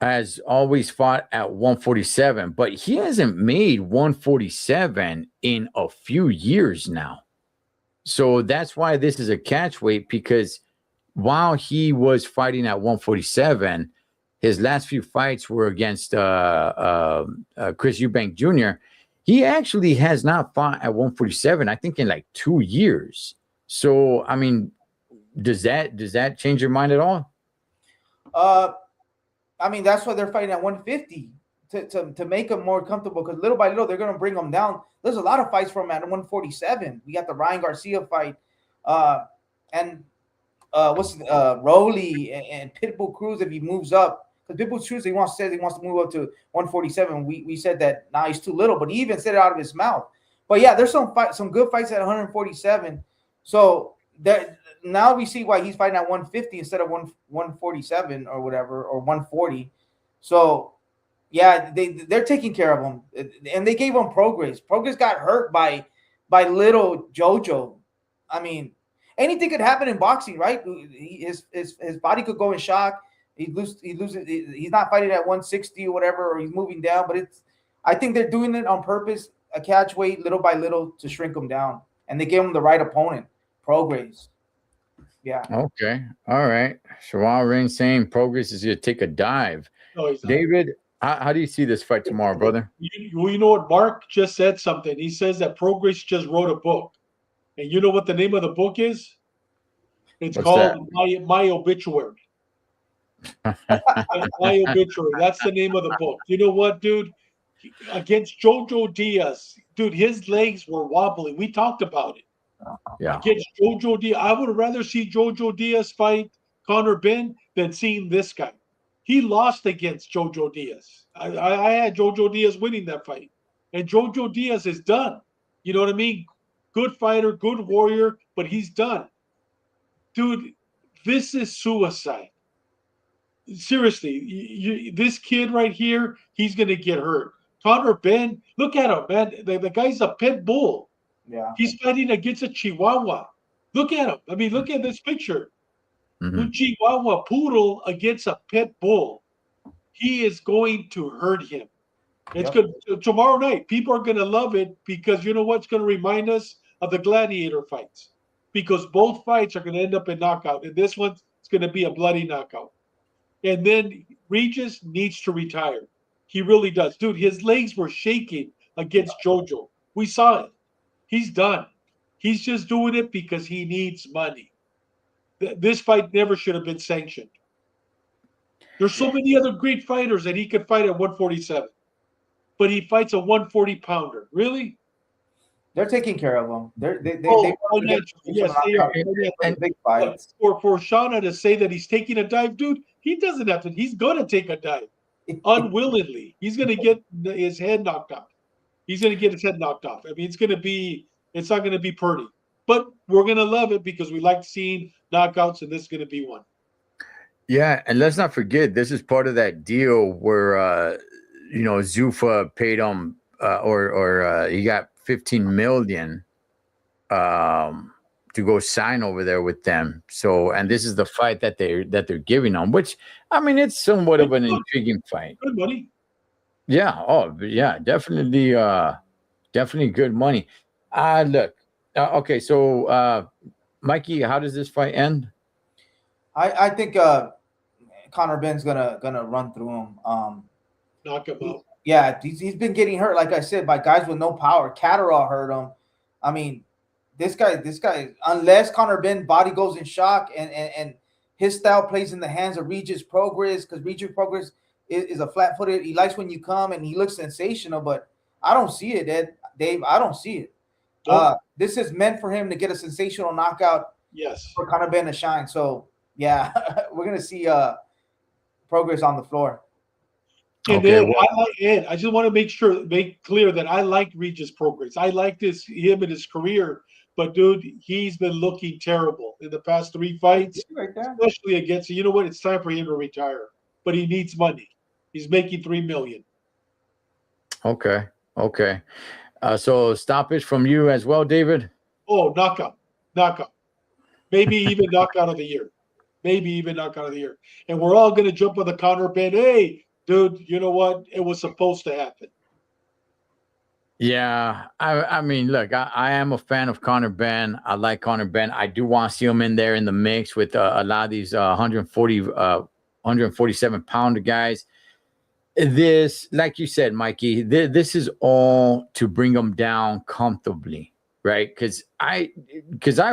has always fought at 147, but he hasn't made 147 in a few years now. So that's why this is a catch weight, because while he was fighting at 147, his last few fights were against Chris Eubank Jr. He actually has not fought at 147, I think, in like 2 years. So, I mean, does that change your mind at all? I mean, that's why they're fighting at 150 to make him more comfortable, because little by little they're going to bring him down. There's a lot of fights for him at 147. We got the Ryan Garcia fight, and Rowley and Pitbull Cruz if he moves up. Because Pitbull Cruz, he wants to move up to 147. We said that now he's too little, but he even said it out of his mouth. But yeah, there's some good fights at 147. So now we see why he's fighting at 150 instead of 147 or whatever, or 140. So yeah, they're taking care of him, and they gave him Progress. Progress got hurt by little JoJo. I mean, anything could happen in boxing, right? His body could go in shock. He loses. He's not fighting at 160 or whatever, or he's moving down. But I think they're doing it on purpose, a catch weight, little by little, to shrink him down, and they gave him the right opponent, Progress. Yeah. Okay. All right. Sherwal Ring saying Progress is going to take a dive. No, he's not. David, how do you see this fight tomorrow, brother? You know what? Mark just said something. He says that Progress just wrote a book. And you know what the name of the book is? It's called My Obituary. My Obituary. That's the name of the book. You know what, dude? Against Jojo Diaz, dude, his legs were wobbly. We talked about it. Yeah. Against Jojo Diaz, I would rather see Jojo Diaz fight Conor Benn than seeing this guy. He lost against Jojo Diaz. I had Jojo Diaz winning that fight. And Jojo Diaz is done. You know what I mean? Good fighter, good warrior, but he's done. Dude, this is suicide. Seriously, this kid right here, he's going to get hurt. Conor Benn, look at him, man. The guy's a pit bull. Yeah. He's fighting against a Chihuahua. Look at him. I mean, look at this picture. A Chihuahua poodle against a pit bull. He is going to hurt him. It's good. Tomorrow night, people are going to love it because you know what's going to remind us of the gladiator fights, because both fights are going to end up in knockout, and this one's going to be a bloody knockout. And then Regis needs to retire. He really does. Dude, his legs were shaking against JoJo. We saw it. He's done. He's just doing it because he needs money. This fight never should have been sanctioned. There's so many other great fighters that he could fight at 147. But he fights a 140-pounder. Really? They're taking care of him. Yes, they are. Big fights. For Shauna to say that he's taking a dive, dude, he doesn't have to. He's going to take a dive unwillingly. He's going to get his head knocked off. He's going to get his head knocked off. I mean, it's not going to be pretty. But we're going to love it because we like seeing knockouts, and this is going to be one. Yeah, and let's not forget, this is part of that deal where Zuffa paid him or he got $15 million to go sign over there with them. So, and this is the fight that they're giving him, which, I mean, it's somewhat of an intriguing fight. Good money. Yeah. Oh, yeah. Definitely good money. Look. Okay. So, Mikey, how does this fight end? I think Conor Benn's gonna run through him. Knock him out. Yeah, he's been getting hurt, like I said, by guys with no power. Catterall hurt him. I mean, this guy, unless Conor Benn body goes in shock and his style plays in the hands of Regis Progress, because Regis Progress is a flat-footed. He likes when you come, and he looks sensational, but I don't see it, Dave. I don't see it. This is meant for him to get a sensational knockout. Yes. For Conor Benn to shine. So, yeah, we're going to see Progress on the floor. And then I just want to make clear that I like Regis Progress. I like him in his career, but dude, he's been looking terrible in the past 3 fights, especially against. You know what? It's time for him to retire, but he needs money. He's making $3 million. Okay. So stoppage from you as well, David. Oh, knockout. Maybe even knockout of the year. And we're all going to jump on the Conor Benn. Hey, dude, you know what? It was supposed to happen. Yeah. I mean, look, I am a fan of Conor Benn. I like Conor Benn. I do want to see him in there in the mix with a lot of these 147-pounder guys. This, like you said, Mikey, this is all to bring them down comfortably, right? Because I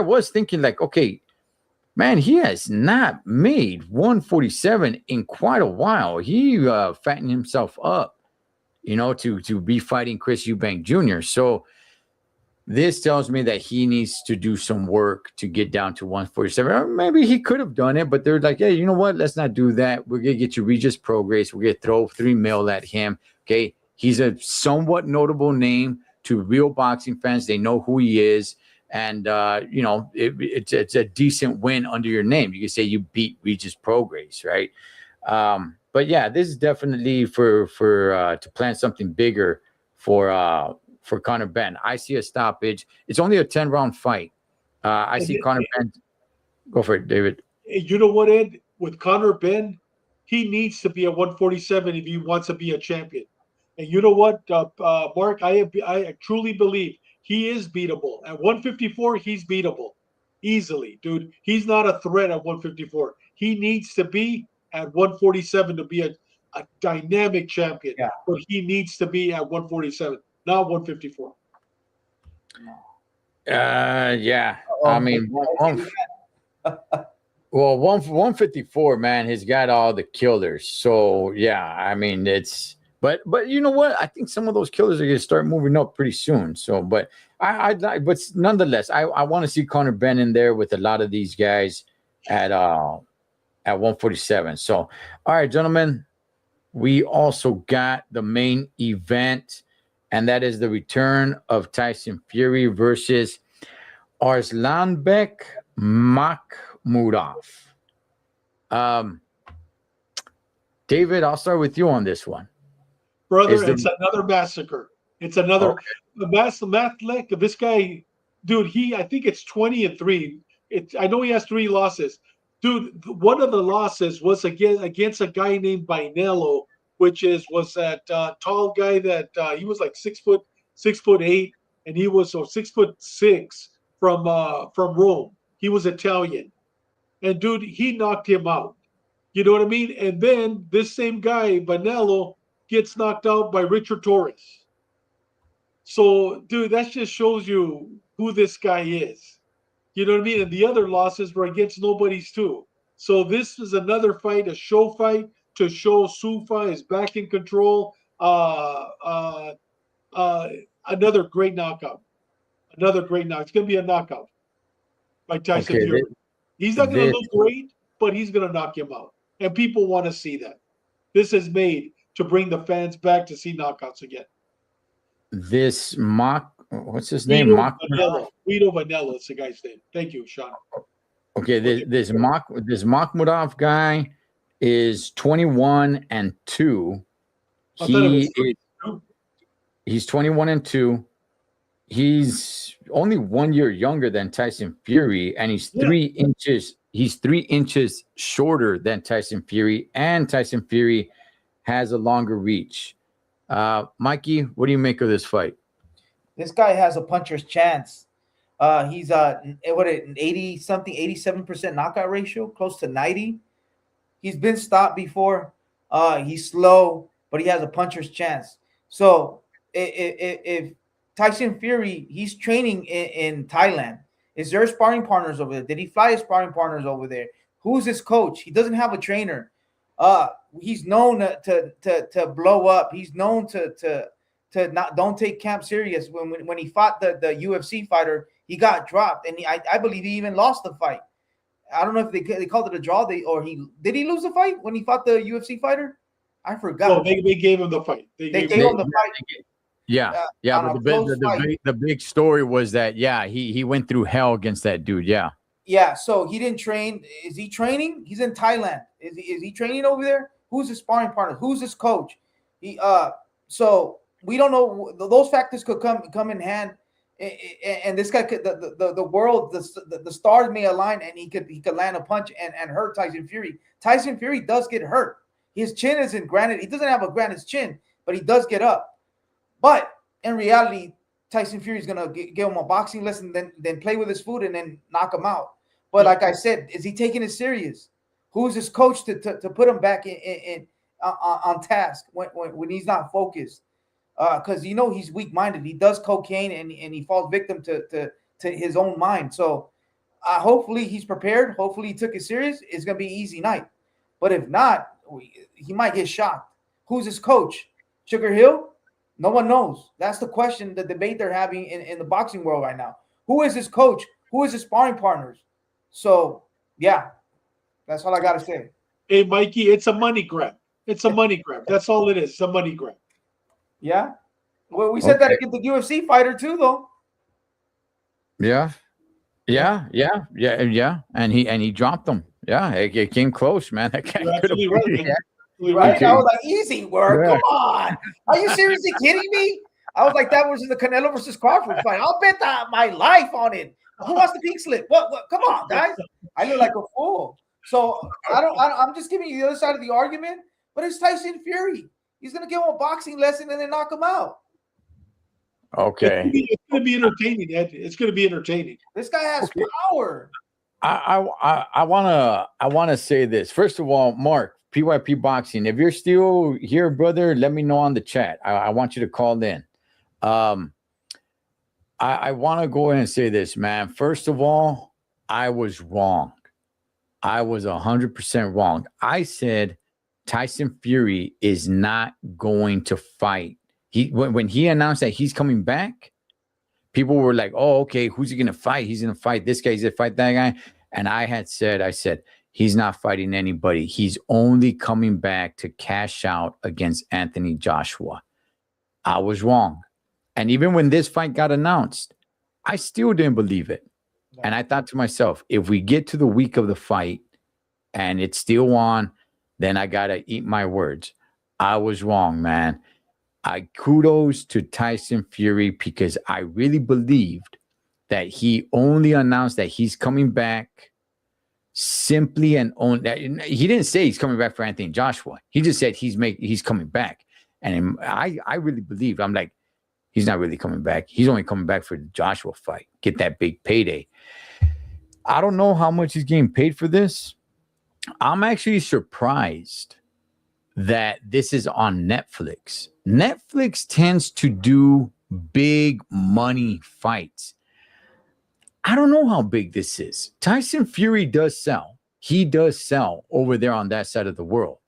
was thinking like, okay, man, he has not made 147 in quite a while. He fattened himself up, to be fighting Chris Eubank Jr. So this tells me that he needs to do some work to get down to 147. Or maybe he could have done it, but they're like, hey, you know what? Let's not do that. We're going to get you Regis Progress. We're going to throw $3 million at him. Okay. He's a somewhat notable name to real boxing fans. They know who he is. and it's a decent win under your name. You can say you beat Regis Prograis, right? But yeah, this is definitely for to plan something bigger for Conor Benn. I see a stoppage. It's only a 10-round fight. I see Conor Benn. Go for it, David. You know what, Ed? With Conor Benn, he needs to be at 147 if he wants to be a champion. And you know what, Mark? I truly believe he is beatable. At 154, he's beatable easily, dude. He's not a threat at 154. He needs to be at 147 to be a dynamic champion. Yeah. But he needs to be at 147, not 154. Yeah. I mean, well, 154, man, has got all the killers. So yeah, I mean, it's but you know what? I think some of those killers are gonna start moving up pretty soon. So, but but nonetheless, I want to see Conor Benn in there with a lot of these guys at 147. So, all right, gentlemen, we also got the main event, and that is the return of Tyson Fury versus Arslanbek Makhmudov. David, I'll start with you on this one. Brother, it's another massacre. It's another this guy, dude, I think it's 20-3. I know he has 3 losses. Dude, one of the losses was against a guy named Binello, which was that tall guy that he was like 6'8", and he was 6'6" from Rome. He was Italian. And dude, he knocked him out. You know what I mean? And then this same guy, Binello, gets knocked out by Richard Torres. So, dude, that just shows you who this guy is. You know what I mean? And the other losses were against nobodies too. So this is another fight, a show fight to show Sufa is back in control. Another great knockout. Another great knockout. It's going to be a knockout by Tyson Fury. He's not going to look great, but he's going to knock him out. And people want to see that. This is made to bring the fans back to see knockouts again. What's his name? Guido Vanella is the guy's name. Thank you, Sean. Okay, this Makhmudov guy is 21-2. He's 21-2. He's only 1 year younger than Tyson Fury, and he's 3 inches. He's 3 inches shorter than Tyson Fury, and Tyson Fury has a longer reach. Mikey, what do you make of this fight? This guy has a puncher's chance. He's 80-something, 87% knockout ratio, close to 90. He's been stopped before. He's slow, but he has a puncher's chance. So if Tyson Fury, he's training in Thailand. Is there sparring partners over there? Did he fly his sparring partners over there? Who's his coach? He doesn't have a trainer. He's known to blow up. He's known to don't take camp serious. When he fought the UFC fighter, he got dropped, and I believe he even lost the fight. I don't know if they called it a draw. Did he lose the fight when he fought the UFC fighter? I forgot. No, they gave him the fight. They gave him the fight. Yeah. But the big story was that he went through hell against that dude. Yeah. So he didn't train. Is he training? He's in Thailand. Is he training over there? Who's his sparring partner? Who's his coach? So we don't know. Those factors could come in hand. And this guy could the stars may align, and he could land a punch and hurt Tyson Fury. Tyson Fury does get hurt. His chin isn't granite. He doesn't have a granite chin, but he does get up. But in reality, Tyson Fury is gonna give him a boxing lesson, then play with his food and then knock him out. But like I said, is he taking it serious? Who's his coach to put him back on task when he's not focused? Because he's weak-minded. He does cocaine and he falls victim to his own mind. So hopefully he's prepared. Hopefully he took it serious. It's gonna be an easy night. But if not, he might get shocked. Who's his coach? Sugar Hill? No one knows. That's the question, the debate they're having in the boxing world right now. Who is his coach? Who is his sparring partners? So, yeah, that's all I got to say. Hey, Mikey, it's a money grab. It's a money grab. That's all it is. It's a money grab. Yeah. Well, we said that against the UFC fighter too, though. Yeah. Yeah. And he dropped them. Yeah, it came close, man. That guy You're could have. absolutely right, man. Yeah. Absolutely Right? right. I was like, easy work. Yeah. Come on. Are you seriously kidding me? I was like, that was in the Canelo versus Crawford fight. I'll bet my life on it. Who wants the pink slip? What? Come on, guys. I look like a fool. So I'm just giving you the other side of the argument. But it's Tyson Fury. He's gonna give him a boxing lesson and then knock him out. Okay. It's going to be entertaining, Ed. It's going to be entertaining. This guy has Okay. power. I wanna say this. First of all, Mark, PYP Boxing, if you're still here, brother, let me know on the chat. I want you to call in. I want to go ahead and say this, man. First of all, I was wrong. I was 100% wrong. I said Tyson Fury is not going to fight. When he announced that he's coming back, people were like, "Oh, okay, who's he going to fight? He's going to fight this guy. He's going to fight that guy." And I said, he's not fighting anybody. He's only coming back to cash out against Anthony Joshua. I was wrong. And even when this fight got announced, I still didn't believe it. And I thought to myself, if we get to the week of the fight and it's still on, then I got to eat my words. I was wrong, man. Kudos to Tyson Fury because I really believed that he only announced that he's coming back simply and only. He didn't say he's coming back for Anthony Joshua. He just said he's coming back. And I really believed. I'm like, he's not really coming back. He's only coming back for the Joshua fight. Get that big payday. I don't know how much he's getting paid for this. I'm actually surprised that this is on Netflix. Netflix tends to do big money fights. I don't know how big this is. Tyson Fury does sell. He does sell over there on that side of the world.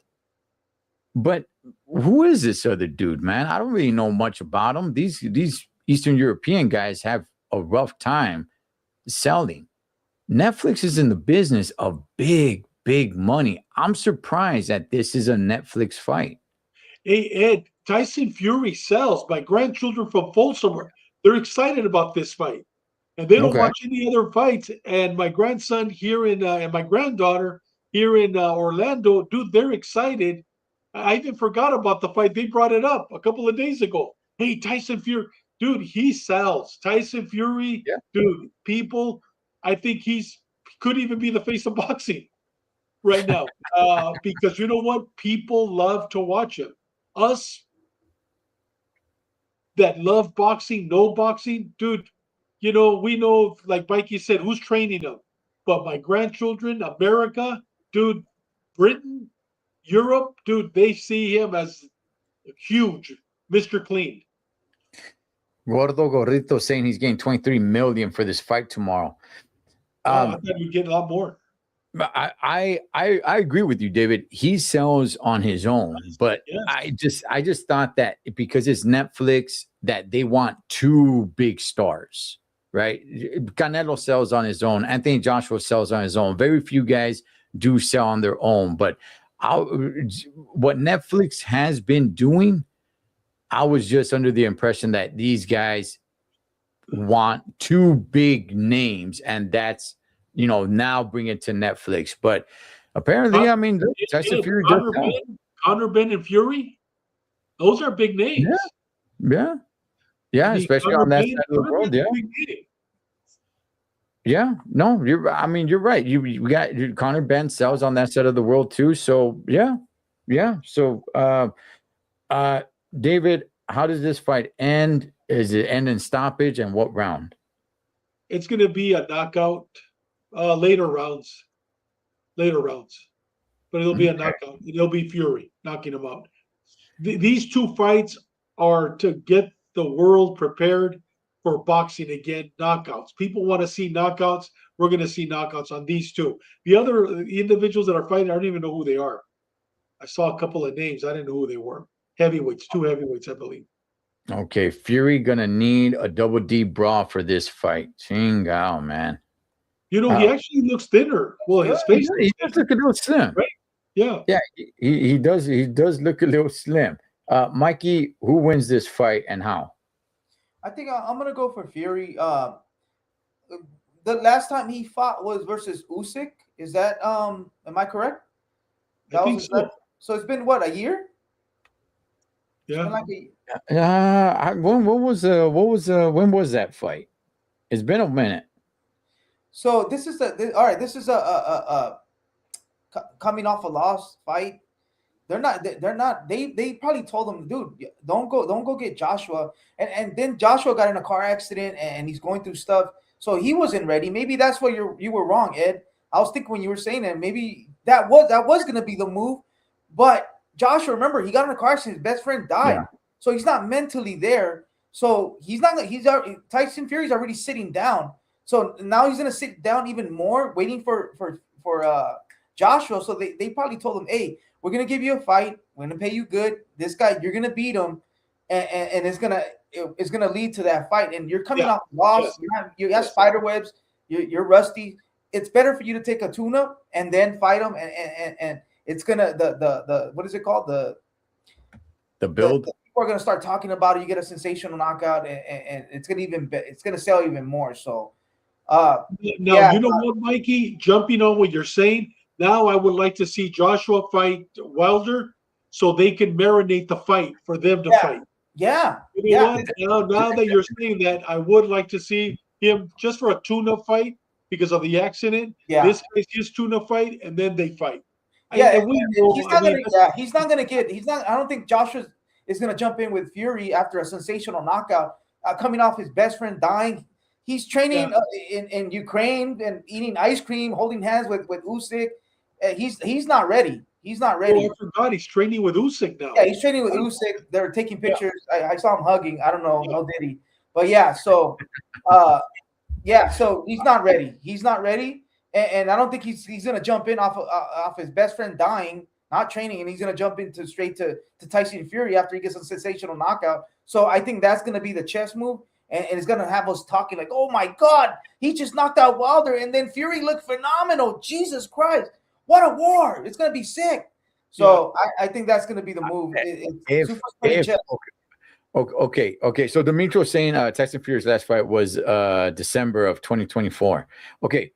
But who is this other dude, man? I don't really know much about him. These Eastern European guys have a rough time selling. Netflix is in the business of big money. I'm surprised that this is a Netflix fight. Hey, Ed, Tyson Fury sells. My grandchildren from Folsom, they're excited about this fight. And they don't watch any other fights. And my grandson here and my granddaughter here in Orlando, dude, they're excited. I even forgot about the fight. They brought it up a couple of days ago. Hey, Tyson Fury, dude, he sells. Tyson Fury, dude, people, I think could even be the face of boxing right now. Because you know what? People love to watch him. Us that love boxing, know boxing, dude, you know, we know, like Mikey said, who's training them. But my grandchildren, America, dude, Britain, Europe, dude, they see him as huge, Mr. Clean. Gordo Gorrito saying he's getting 23 million for this fight tomorrow. I thought you'd get a lot more. I agree with you, David. He sells on his own, but yes. I just thought that because it's Netflix that they want two big stars, right? Canelo sells on his own. Anthony Joshua sells on his own. Very few guys do sell on their own, but what Netflix has been doing, I was just under the impression that these guys want two big names, and that's, you know, now bring it to Netflix. But apparently, I mean, Tyson Fury Conor Benn and Fury, those are big names. Yeah, I mean, especially Conor on that side of the world. Yeah, no, you're right. You got Conor Benn sells on that side of the world too. So yeah. So, David, how does this fight end? Is it end in stoppage, and what round? It's going to be a knockout. Later rounds, but it'll be a knockout. It'll be Fury knocking him out. These two fights are to get the world prepared for boxing again. Knockouts. People want to see knockouts. We're going to see knockouts on these two. The other individuals that are fighting, I don't even know who they are. I saw a couple of names. I didn't know who they were. Heavyweights, two heavyweights, I believe. Okay, Fury gonna need a double D bra for this fight. Chingao, man. You know, he actually looks thinner. Well, his face. He does look a little slim, right? Yeah. He does look a little slim. Mikey, who wins this fight and how? I think I'm gonna go for Fury. the last time he fought was versus Usyk. Is that am I correct? I think so. So it's been what, a year? It's Yeah. been like a, when was that fight? It's been a minute. so this is all right. This is a coming off a loss fight. They're not. They probably told him, dude, don't go get Joshua. And then Joshua got in a car accident and he's going through stuff, so he wasn't ready. Maybe that's why you were wrong, Ed. I was thinking when you were saying that maybe that was gonna be the move, but Joshua, remember, he got in a car accident. His best friend died, Yeah. so he's not mentally there. So he's not. Tyson Fury's already sitting down. So now he's gonna sit down even more, waiting for Joshua. So they probably told him, hey, we're gonna give you a fight. We're gonna pay you good. This guy, you're gonna beat him, and it's gonna lead to that fight. And you're coming off loss. You have spider webs. You're rusty. It's better for you to take a tune-up and then fight him. And it's gonna the what is it called, the build. People are gonna start talking about it. You get a sensational knockout, and it's gonna sell even more. So now you know what, Mikey? Jumping on what you're saying. Now I would like to see Joshua fight Wilder so they can marinate the fight for them to fight. Yeah. You know what? Now that you're saying that, I would like to see him just for a tune-up fight because of the accident. Yeah. This is his tune-up fight, and then they fight. Yeah, he's not gonna get. I don't think Joshua is gonna jump in with Fury after a sensational knockout, coming off his best friend dying. He's training in Ukraine and eating ice cream, holding hands with Usyk. He's not ready. He's not ready. Oh, I forgot he's training with Usyk now. Yeah, he's training with Usyk. They're taking pictures. I saw him hugging. I don't know, no did he? But yeah, so so he's not ready. He's not ready, and I don't think he's gonna jump in off his best friend dying, not training, and he's gonna jump into straight to Tyson Fury after he gets a sensational knockout. So I think that's gonna be the chess move. And it's going to have us talking like, oh, my God, he just knocked out Wilder. And then Fury looked phenomenal. Jesus Christ. What a war. It's going to be sick. So I think that's going to be the move. Okay. So Dimitri was saying Tyson Fury's last fight was December of 2024. Okay.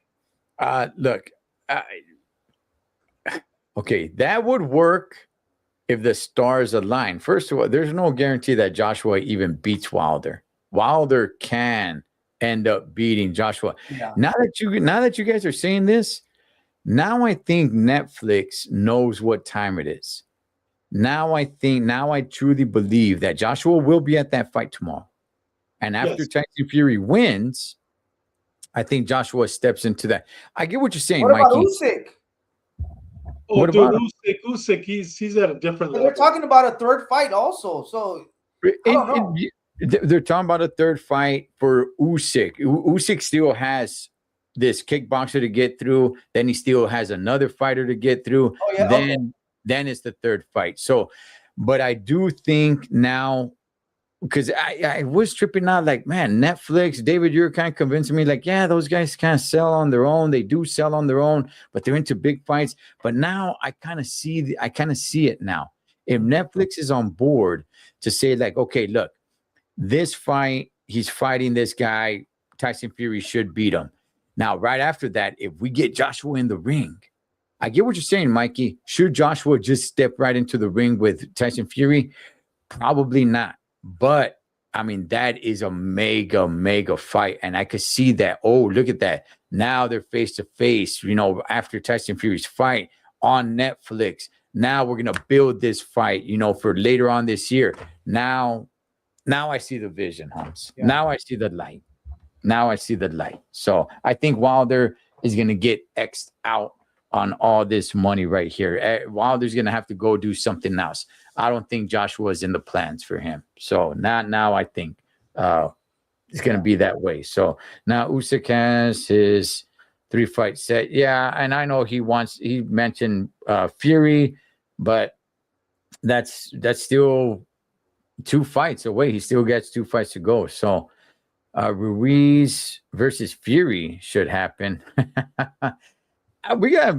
Look. Okay. That would work if the stars align. First of all, there's no guarantee that Joshua even beats Wilder. Wilder can end up beating Joshua. Yeah. Now that you guys are saying this, now I think Netflix knows what time it is. Now I truly believe that Joshua will be at that fight tomorrow. And after Tyson Fury wins, I think Joshua steps into that. I get what you're saying, Mikey. What about Usyk? Oh, dude, Usyk, he's at a different level. They're talking about a third fight also. So I don't know. They're talking about a third fight for Usyk. Usyk still has this kickboxer to get through. Then he still has another fighter to get through. Oh, yeah, then it's the third fight. So, but I do think now, because I was tripping out like, man, Netflix, David, you're kind of convincing me like, yeah, those guys kind of sell on their own. They do sell on their own, but they're into big fights. But now I kind of see it now. If Netflix is on board to say like, okay, look, this fight, he's fighting this guy, Tyson Fury should beat him. Now, right after that, if we get Joshua in the ring, I get what you're saying, Mikey. Should Joshua just step right into the ring with Tyson Fury? Probably not. But, I mean, that is a mega, mega fight. And I could see that. Oh, look at that. Now they're face-to-face, after Tyson Fury's fight on Netflix. Now we're going to build this fight, for later on this year. Now I see the vision, Holmes. Yeah. Now I see the light. So I think Wilder is going to get X'd out on all this money right here. Wilder's going to have to go do something else. I don't think Joshua's in the plans for him. So now I think it's going to be that way. So now Usyk has his 3-fight set. Yeah, and I know he mentioned Fury, but that's still 2 fights away. He still gets 2 fights to go. So Ruiz versus Fury should happen. We got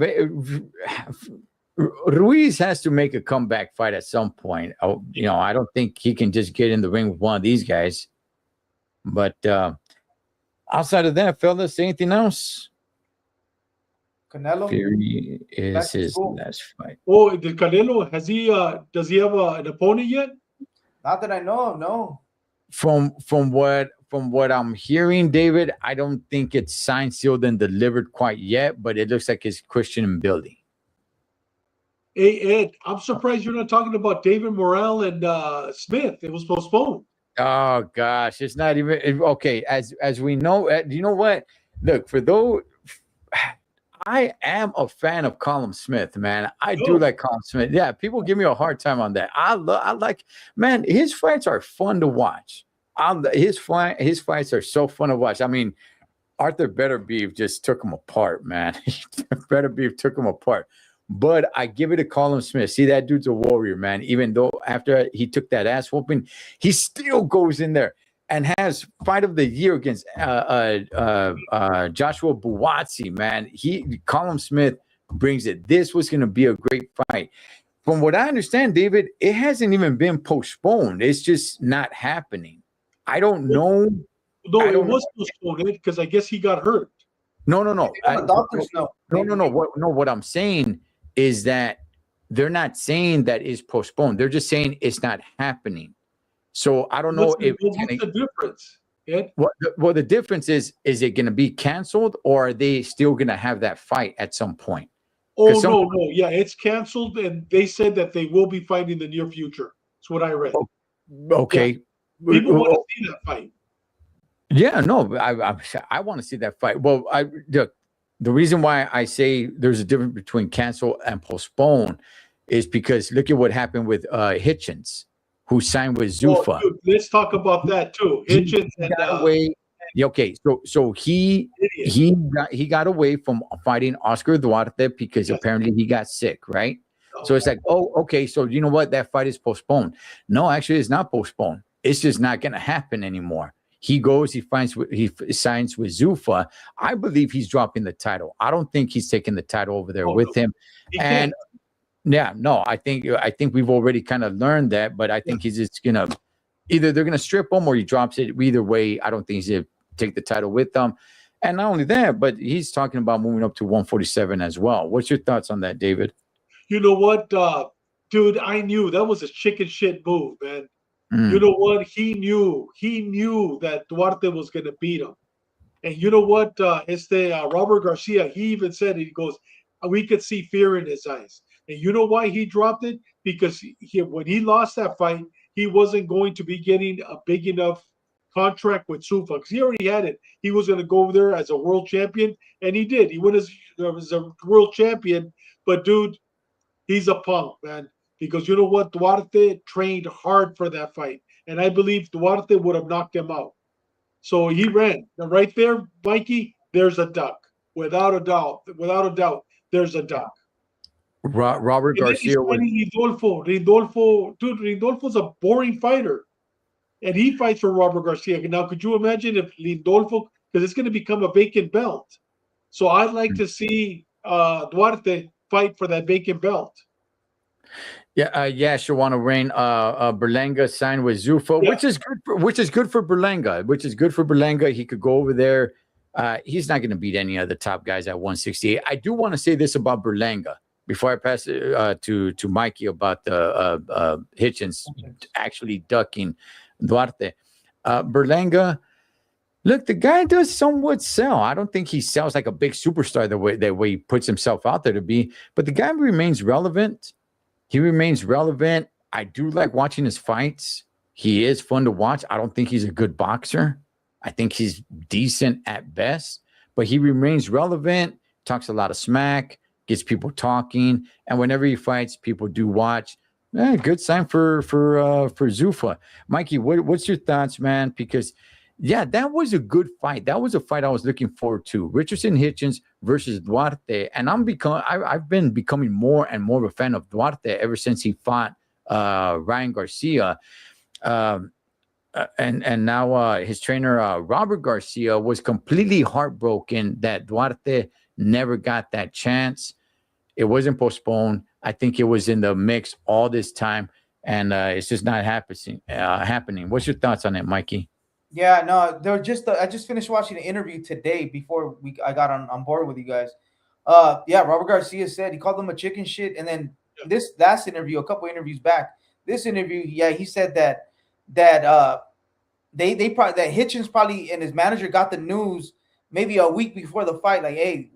Ruiz has to make a comeback fight at some point. I don't think he can just get in the ring with one of these guys. But outside of that, fellas, anything else? Canelo. Fury is Back to his school. last fight. Oh, the Canelo, has he does he have an opponent yet? Not that I know of. No. From what I'm hearing, David, I don't think it's signed, sealed, and delivered quite yet, but it looks like it's Christian and Billy. Hey Ed, I'm surprised you're not talking about David Morrell and Smith. It was postponed. Oh gosh, it's not even okay. As we know, you know what? Look, for those, I am a fan of Colin Smith, man. I do Oh. like Colin Smith. Yeah, people give me a hard time on that. I like, man. His fights are fun to watch. His fights are so fun to watch. I mean, Arthur Beterbiev just took him apart, man. Beterbiev took him apart. But I give it to Colin Smith. See, that dude's a warrior, man. Even though after he took that ass whooping, he still goes in there and has fight of the year against Joshua Buatsi, man. Colin Smith brings it. This was going to be a great fight. From what I understand, David, it hasn't even been postponed. It's just not happening. I don't know. No, it was postponed because I guess he got hurt. No. The doctors know. No. What I'm saying is that they're not saying that it's postponed. They're just saying it's not happening. So I don't know What's the difference? Ed? Well, the difference is it going to be canceled or are they still going to have that fight at some point? Oh, no. Yeah, it's canceled, and they said that they will be fighting in the near future. That's what I read. Okay. Yeah. People want to see that fight. Yeah, no, I want to see that fight. Well, look, the reason why I say there's a difference between cancel and postpone is because look at what happened with Hitchens, who signed with Zuffa. Well, dude, let's talk about that too. Hitchens got away. Okay, so he got away from fighting Oscar Duarte because apparently he got sick, right? So it's like, oh, okay, so you know what? That fight is postponed. No, actually, it's not postponed. It's just not going to happen anymore. He goes, he signs with Zuffa. I believe he's dropping the title. I don't think he's taking the title over there with him. And yeah, no, I think we've already kind of learned that, but I think he's just gonna either they're gonna strip him or he drops it. Either way, I don't think he's gonna take the title with them. And not only that, but he's talking about moving up to 147 as well. What's your thoughts on that, David? You know what, dude? I knew that was a chicken shit move, man. You know what? He knew that Duarte was going to beat him. And you know what? Robert Garcia, he even said it. He goes, we could see fear in his eyes. And you know why he dropped it? Because when he lost that fight, he wasn't going to be getting a big enough contract with Zuffa because he already had it. He was going to go over there as a world champion, and he did. He went as a world champion. But, dude, he's a punk, man. Because you know what? Duarte trained hard for that fight. And I believe Duarte would have knocked him out. So he ran. And right there, Mikey, there's a duck. Without a doubt, there's a duck. Robert Garcia. Ridolfo. Ridolfo's a boring fighter. And he fights for Robert Garcia. Now, could you imagine if Ridolfo, because it's going to become a vacant belt. So I'd like to see Duarte fight for that vacant belt. Yeah, Shawana Rain, Berlanga signed with Zuffa, which is good for Berlanga. He could go over there. He's not going to beat any of the top guys at 168. I do want to say this about Berlanga before I pass it to Mikey about the Hitchens actually ducking Duarte. Berlanga, look, the guy does somewhat sell. I don't think he sells like a big superstar the way he puts himself out there to be, but the guy remains relevant. He remains relevant. I do like watching his fights. He is fun to watch. I don't think he's a good boxer. I think he's decent at best, but he remains relevant, talks a lot of smack, gets people talking, and whenever he fights, people do watch. Good sign for Zuffa. Mikey, what's your thoughts, man? Because yeah, that was a good fight. That was a fight I was looking forward to. Richardson Hitchens versus Duarte. And I've been becoming more and more of a fan of Duarte ever since he fought Ryan Garcia. And now his trainer, Robert Garcia, was completely heartbroken that Duarte never got that chance. It wasn't postponed. I think it was in the mix all this time. And it's just not happening. What's your thoughts on it, Mikey? Yeah, no, they're just. I just finished watching an interview today before I got on board with you guys. Yeah, Robert Garcia said he called them a chicken shit, and then this last interview, a couple interviews back, this interview, yeah, he said that they probably that Hitchens probably and his manager got the news maybe a week before the fight, like, hey,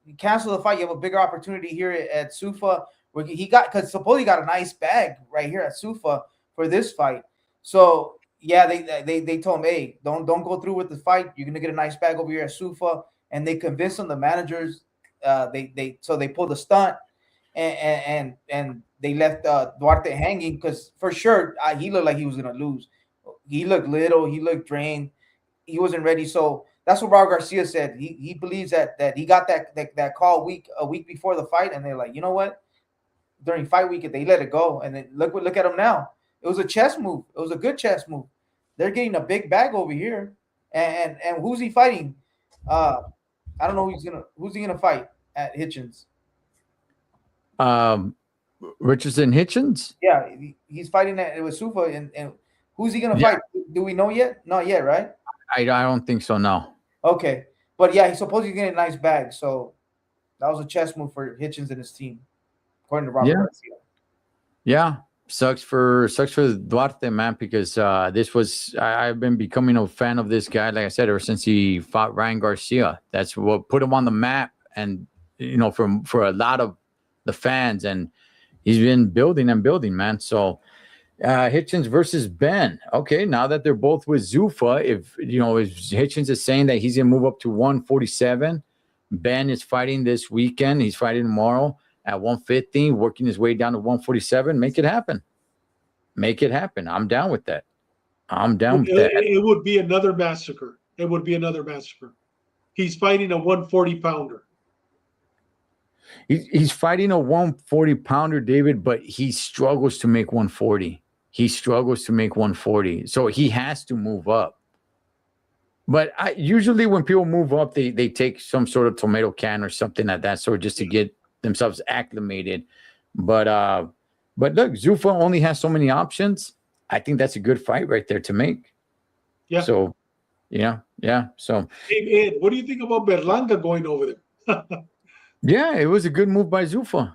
you cancel the fight, you have a bigger opportunity here at Sufa. Where he got because supposedly he got a nice bag right here at Sufa for this fight. So yeah, they told him, hey, don't go through with the fight. You're gonna get a nice bag over here at Sufa, and they convinced him. The managers, they pulled a stunt, and they left Duarte hanging because for sure he looked like he was gonna lose. He looked little, he looked drained, he wasn't ready. So that's what Raul Garcia said. He believes that he got that call a week before the fight, and they're like, you know what? During fight week, they let it go, and then look at him now. It was a chess move. It was a good chess move. They're getting a big bag over here, and who's he fighting? I don't know who's he gonna fight at Hitchens. Richardson Hitchens. Yeah, he's fighting at with Sufa, and who's he gonna fight? Do we know yet? Not yet, right? I don't think so. No. Okay, but yeah, he's supposed to get a nice bag. So that was a chess move for Hitchens and his team, according to Robert Garcia. Yeah, sucks for Duarte, man, because I've been becoming a fan of this guy, like I said, ever since he fought Ryan Garcia. That's what put him on the map, and for a lot of the fans, and he's been building and building, man. So Hitchens versus Ben. Okay, now that they're both with Zuffa, if Hitchens is saying that he's gonna move up to 147, Ben is fighting this weekend. He's fighting tomorrow at 150, working his way down to 147. Make it happen. Make it happen. I'm down with that. I'm down with that. It would be another massacre. It would be another massacre. He's fighting a 140 pounder. He's fighting a 140 pounder, David, but he struggles to make 140. He struggles to make 140. So he has to move up. But usually when people move up, they take some sort of tomato can or something like that sort just to get themselves acclimated. But look, Zuffa only has so many options. I think that's a good fight right there to make. Yeah. So, yeah. So, hey, Ed, what do you think about Berlanga going over there? Yeah, it was a good move by Zuffa.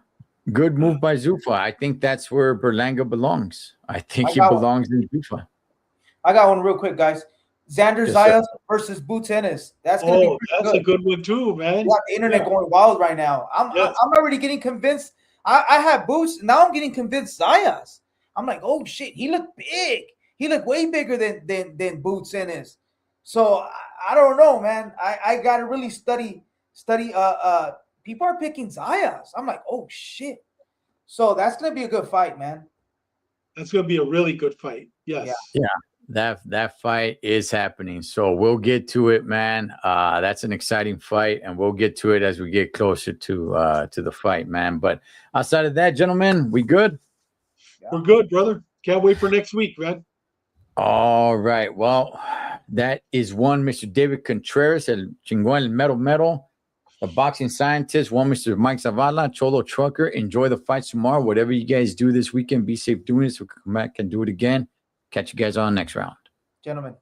Good move by Zuffa. I think that's where Berlanga belongs. I think he belongs in Zuffa. I got one real quick, guys. Xander Zayas versus Boots Ennis. That's gonna be that's a good one too, man. You got the internet going wild right now. I'm already getting convinced. I have Boots. Now I'm getting convinced Zayas. I'm like, oh shit, he looked big. He looked way bigger than Boots Ennis. So I don't know, man. I gotta really study. People are picking Zayas. I'm like, oh shit. So that's gonna be a good fight, man. That's gonna be a really good fight. Yes. Yeah. That fight is happening. So we'll get to it, man. That's an exciting fight, and we'll get to it as we get closer to the fight, man. But outside of that, gentlemen, we good? We're good, brother. Can't wait for next week, man. All right. Well, that is one Mr. David Contreras, el Chingón, el Mero, a boxing scientist. One Mr. Mike Zavala, Cholo Trucker. Enjoy the fights tomorrow. Whatever you guys do this weekend, be safe doing it so we can come back and do it again. Catch you guys on the next round. Gentlemen.